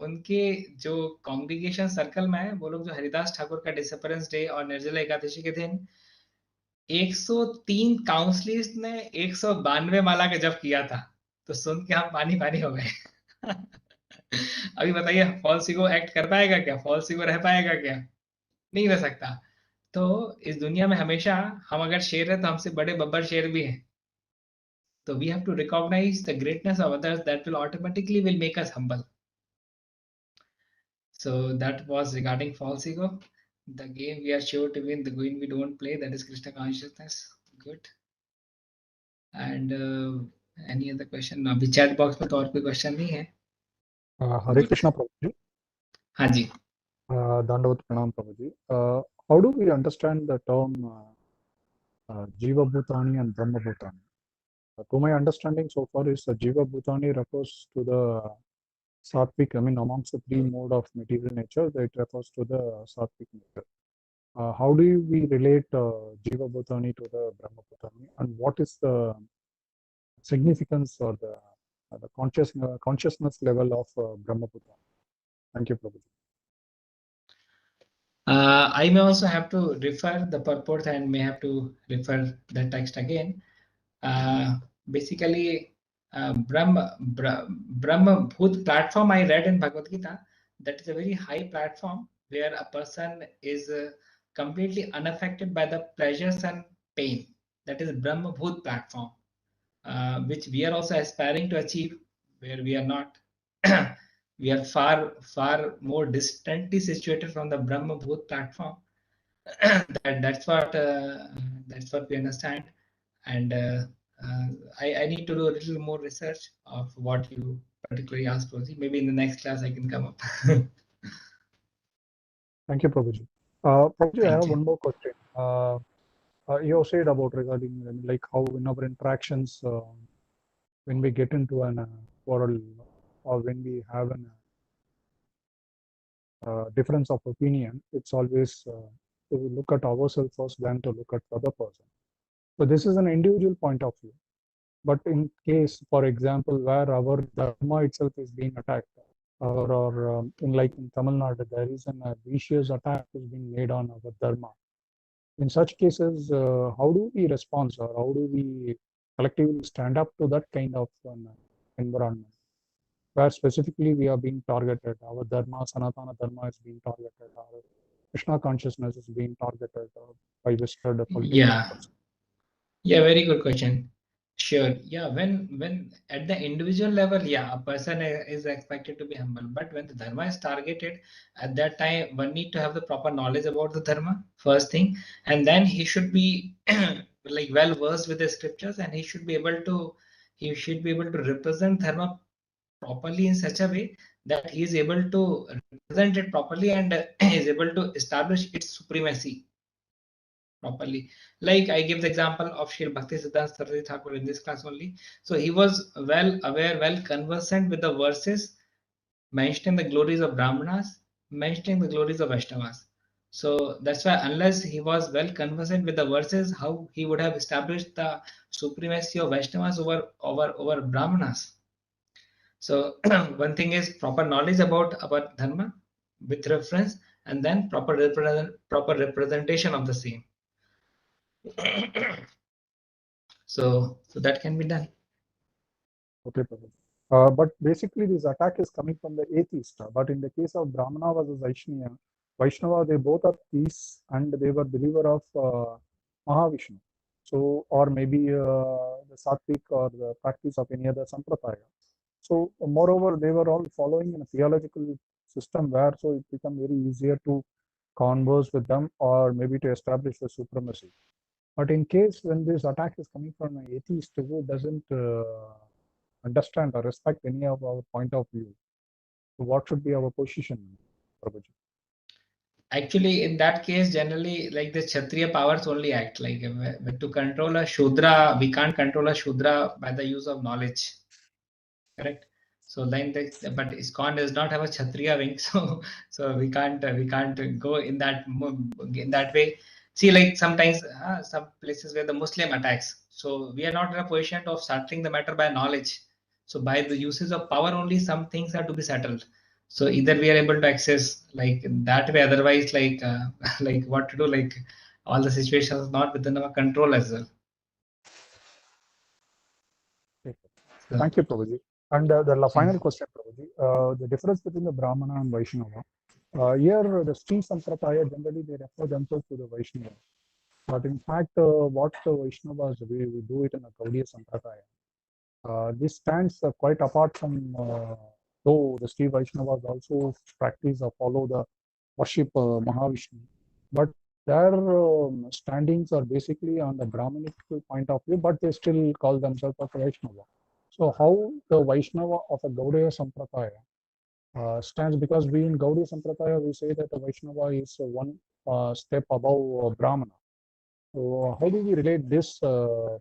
उनके जो कांग्रेगेशन सर्कल में है, वो लोग जो हरिदास ठाकुर का डिसअपरेंस डे और निर्जला एकादशी के दिन 103 काउंसलर्स ने 192 माला का जप किया था। तो सुन के हम पानी पानी हो गए। अभी बताइए फॉल्स ईगो एक्ट कर पाएगा क्या, फॉल्स ईगो रह पाएगा क्या? नहीं रह सकता। तो इस दुनिया में हमेशा हम अगर शेर है तो हमसे बड़े बब्बर शेर भी हैं। So we have to recognize the greatness of others, that will automatically will make us humble. So that was regarding false ego. The game we are sure to win, the game we don't play, that is Krishna consciousness. Good. And any other question? अभी chat box में तो और कोई question नहीं है. Hare Good. Krishna Prabhuji. हाँ जी. Dandavat Pranam Prabhuji. How do we understand the term Jiva Bhutani and Brahma Bhutani? To my understanding so far is Jiva Bhutani refers to the Sattvic, I mean amongst the three mode of material nature, it refers to the Sattvic nature. How do we relate Jiva Bhutani to the Brahma Bhutani, and what is the significance or the consciousness level of Brahma Bhutani? Thank you, Prabhuji. I may also have to refer the purport and may have to refer the text again. Basically, Brahma Bhut platform I read in Bhagavad Gita, that is a very high platform where a person is completely unaffected by the pleasures and pain. That is Brahma Bhut platform, which we are also aspiring to achieve, where we are not. We are far more distantly situated from the Brahma Bhut platform. That's what we understand, and I need to do a little more research of what you particularly asked, Rosie. Maybe in the next class I can come up. Thank you, Prabhuji. Prabhuji, I Thank have you. one more question. You said about regarding like how in our interactions, when we get into an quarrel or when we have an difference of opinion, it's always to look at ourselves first, then to look at the other person. So this is an individual point of view. But in case, for example, where our dharma itself is being attacked, or in like in Tamil Nadu, there is a vicious attack is being made on our dharma. In such cases, how do we respond, or how do we collectively stand up to that kind of environment, where specifically we are being targeted, our dharma, Sanatana dharma is being targeted, our Krishna consciousness is being targeted by Western political Yeah. person. Yeah, very good question. Sure. Yeah, when at the individual level, yeah, a person is expected to be humble. But when the dharma is targeted, at that time, one need to have the proper knowledge about the dharma, first thing, and then he should be like well versed with the scriptures, and he should be able to represent dharma properly in such a way that he is able to represent it properly and is able to establish its supremacy properly. Like I give the example of Sri Bhaktisiddhanta Saraswati Thakur in this class only. So he was well aware, well conversant with the verses mentioning the glories of Brahmanas, mentioning the glories of Vaishnavas. So that's why unless he was well conversant with the verses, how he would have established the supremacy of Vaishnavas over Brahmanas. So one thing is proper knowledge about dharma with reference, and then proper representation of the same. So that can be done. Okay, but basically this attack is coming from the atheist. But in the case of Brahmana versus Vaishnava, they both are theists and they were believer of Mahavishnu. So, or maybe the Sattvic or the practice of any other Sampradaya. So, moreover, they were all following in a theological system where so it become very easier to converse with them or maybe to establish the supremacy. But in case when this attack is coming from an atheist who doesn't understand or respect any of our point of view, so what should be our position, Prabhuji? Actually, in that case, generally, like the Kshatriya powers only act. Like to control a Shudra, we can't control a Shudra by the use of knowledge. Correct. So then, but ISKCON does not have a Kshatriya wing, so we can't go in that way. See, like sometimes some places where the Muslim attacks, so we are not in a position of settling the matter by knowledge. So by the uses of power only, some things are to be settled. So either we are able to access like that way, otherwise like like what to do, like all the situations not within our control as well. So, Thank you, Prabhuji. And the final question, Prabhuji, the difference between the Brahmana and Vaishnava. Here, the Sri Sampradaya, generally they refer themselves to the Vaishnava. But in fact, what the Vaishnavas, we do it in a Gaudiya Sampradaya. This stands quite apart from, though the Sri Vaishnavas also practice or follow the worship Mahavishnu. But their standings are basically on the Brahmanic point of view, but they still call themselves as Vaishnava. So how the Vaishnava of a Gaudiya Sampradaya stands, because we in Gaudiya Sampradaya, we say that the Vaishnava is one step above Brahmana. So how do we relate this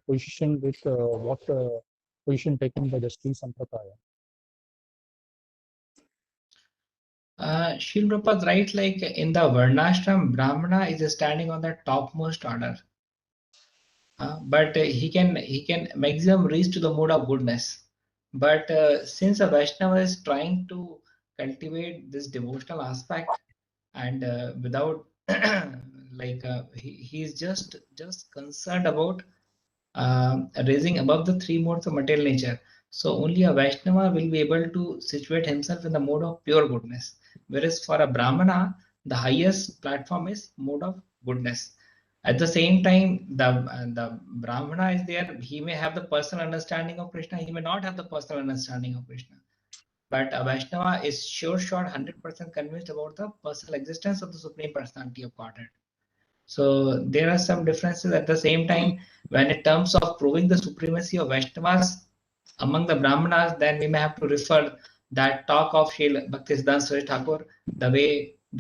position with what position taken by the Sri Sampradaya? Srila Prabhupada writes like in the Varnashram, Brahmana is standing on the topmost order. But he can maximum reach to the mode of goodness. But since a Vaishnava is trying to cultivate this devotional aspect, and without like he is just concerned about raising above the three modes of material nature. So only a Vaishnava will be able to situate himself in the mode of pure goodness. Whereas for a Brahmana, the highest platform is mode of goodness. At the same time, the Brahmana is there. He may have the personal understanding of Krishna. He may not have the personal understanding of Krishna. But a Vaishnava is sure 100% convinced about the personal existence of the Supreme Personality of Godhead. So there are some differences. At the same time, when in terms of proving the supremacy of Vaishnavas among the Brahmanas, then we may have to refer that talk of Srila Bhaktisiddhanta Saraswati Thakur, the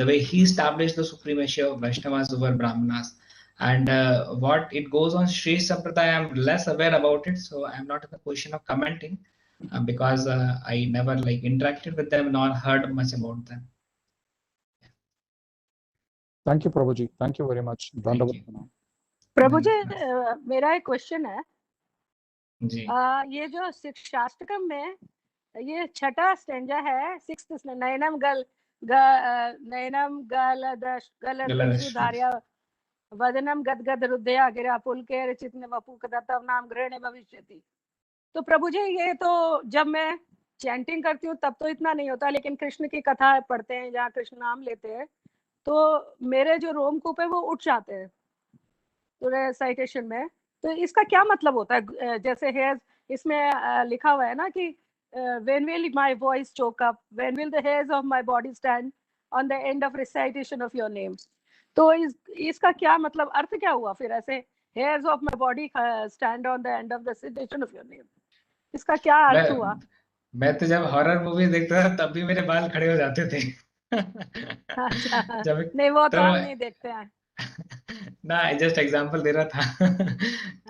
way he established the supremacy of Vaishnavas over Brahmanas. And what it goes on Sri Sampradaya, I'm less aware about it, so I'm not in the position of commenting because I never like interacted with them nor heard much about them. Thank you, Prabhuji. Thank you very much. Thank you. प्रभु जी मेरा एक question है जी ये जो शिक्षाष्टकम में ये छठा stanza है, sixth नयनम गलदशु धार्या वदनम गदगद हृदया गिरा पुलके चित्न वपु कदतव नाम ग्रहणे भविष्यति। तो प्रभु जी ये तो जब मैं चैंटिंग करती हूँ तब तो इतना नहीं होता, लेकिन कृष्ण की कथा पढ़ते हैं जहाँ कृष्ण नाम लेते हैं तो मेरे जो रोमकूप है वो उठ जाते हैं तो रेसाइटेशन में। तो इसका क्या मतलब होता है? जैसे हेयर्स इसमें लिखा हुआ है ना कि when will my voice choke up, when will the hairs of my body stand on the end of recitation of your name? तो इसका क्या मतलब, अर्थ क्या हुआ फिर ऐसे hairs of my body stand on the end of the recitation of your name? इसका क्या अर्थ हुआ? मैं तो जब हॉरर मूवी देखता था तब भी मेरे बाल खड़े हो जाते थे। अच्छा, नहीं वो तो हम नहीं देखते हैं ना, जस्ट एग्जांपल दे रहा था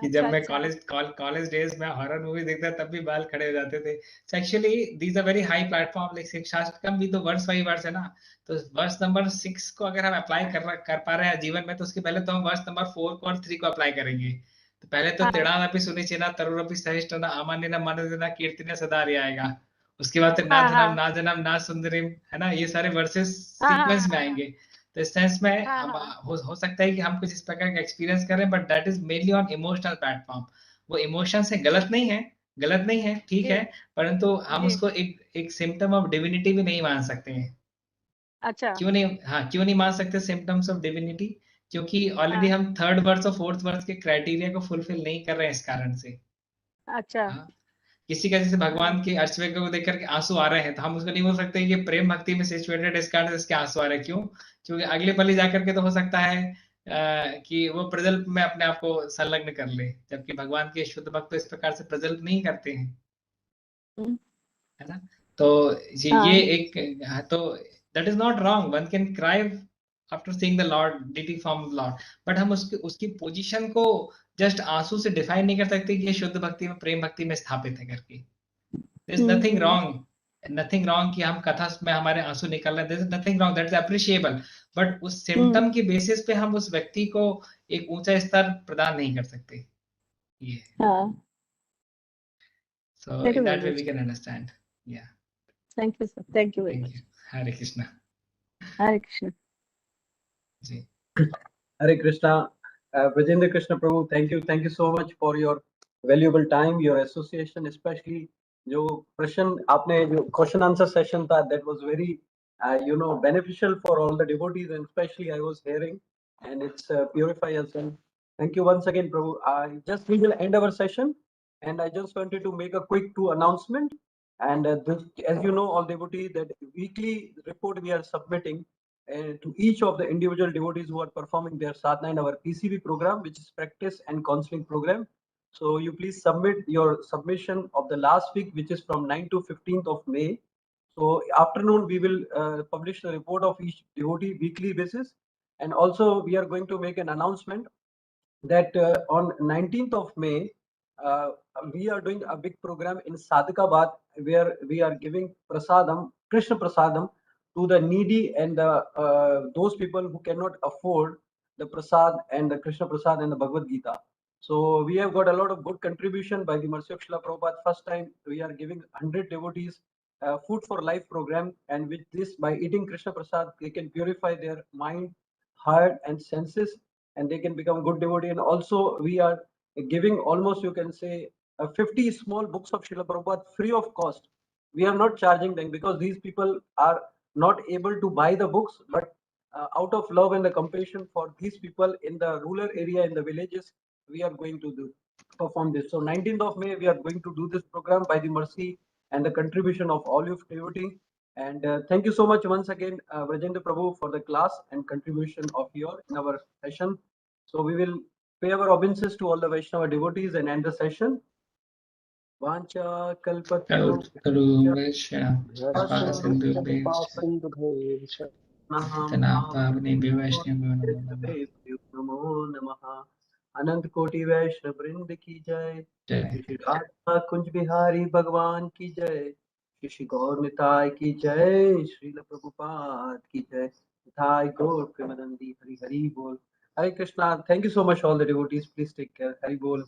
कि जब मैं कॉलेज डेज में हॉरर मूवी देखता तब भी बाल खड़े हो जाते थे। Actually these are very high platform, like Shikshashtakam भी तो वर्स बाई वर्स है ना, तो वर्स नंबर 6 को अगर हम अप्लाई कर पा रहे हैं जीवन में तो उसके पहले तो हम वर्स नंबर 4 को और 3 को अप्लाई करेंगे। तो पहले तो तिड़ानपि सुनिचिना तरुरपि सहिष्णुना अमान्यना मनोजना कीर्तिना सदा आएगा, उसके बाद ना धनम ना जनम ना सुंदरिम, है ना, ये सारे वर्सेस सीक्वेंस में आएंगे। तो इस सेंस में हम हो सकता है कि हम कुछ इस प्रकार का एक्सपीरियंस करें, but that is mainly on emotional platform. वो इमोशन से गलत नहीं है, ठीक है, परंतु हम उसको एक सिम्टम ऑफ डिविनिटी भी नहीं मान सकते हैं। अच्छा, क्यों नहीं मान सकते सिम्टम्स ऑफ डिविनिटी? क्योंकि ऑलरेडी हम थर्ड वर्स और फोर्थ वर्स के क्राइटेरिया को फुलफिल नहीं कर रहे हैं इस कारण से। अच्छा, किसी का जैसे भगवान के अर्चवेग को देख करके आंसू आ रहे हैं तो हम उसको नहीं बोल सकते कि प्रेम भक्ति में सिचुएटेड इस कारण से इसके आंसू आ रहे हैं। क्यों? क्योंकि अगले पल जाकर के तो हो सकता है कि वो प्रजल्प में अपने आप को संलग्न कर ले, जबकि भगवान के शुद्ध भक्त तो इस प्रकार से प्रजल्प नहीं करते हैं, है ना। तो ये एक तो that is not wrong, one can cry after seeing the Lord, deity form of Lord, but हम उसकी पोजीशन को जस्ट आंसू से डिफाइन नहीं कर सकते कि ये शुद्ध भक्ति में, प्रेम भक्ति में स्थापित है करके. There is nothing wrong. Nothing wrong कि हम कथा में हमारे आंसू निकल रहे हैं. There is nothing wrong. That's appreciable. But उस सिम्टम के बेसिस पे हम उस व्यक्ति को एक ऊंचा स्तर प्रदान नहीं कर सकते. ये. So in that way we can understand. Yeah. Thank you, sir. Thank you very much. Hare Krishna. Hare Krishna. Ji. Hare Krishna. Brajendra Krishna Prabhu, thank you so much for your valuable time, your association, especially जो प्रश्न आपने जो question answer session था, that was very beneficial for all the devotees, and especially I was hearing, and it's purify us. And thank you once again, Prabhu. We will end our session, and I just wanted to make a quick announcement. And as you know, all devotees, that weekly report we are submitting to each of the individual devotees who are performing their sadhana in our PCB program, which is practice and counseling program. So you please submit your submission of the last week, which is from 9 to 15th of May. So afternoon, we will publish the report of each devotee weekly basis. And also we are going to make an announcement that on 19th of May, we are doing a big program in Sadhikabad, where we are giving prasadam, Krishna prasadam, to the needy and those people who cannot afford the prasad and the Krishna prasad and the Bhagavad Gita. So we have got a lot of good contribution by the Mercy of Srila Prabhupada. First time we are giving 100 devotees food for life program, and with this, by eating Krishna prasad, they can purify their mind, heart and senses, and they can become good devotee. And also we are giving almost, you can say, 50 small books of Srila Prabhupada free of cost. We are not charging them because these people are not able to buy the books, but out of love and the compassion for these people in the rural area, in the villages, we are going to perform this. So 19th of May, we are going to do this program by the mercy and the contribution of all of devotee. And thank you so much once again, Brajendra Prabhu, for the class and contribution of your in our session. So we will pay our obeisances to all the Vaishnava devotees and end the session. Vancha kalpataru नमो नमः. अनंत कोटि वैष्णव वृंद की जय. श्री राधा कुंज बिहारी भगवान की जय. श्री गौर निताय की जय. श्रील प्रभुपाद की जय. निताय गौर प्रेमानंदी. हरि हरि बोल. Hare Krishna. Thank you so much, all the devotees. Please take care. Hari Bol.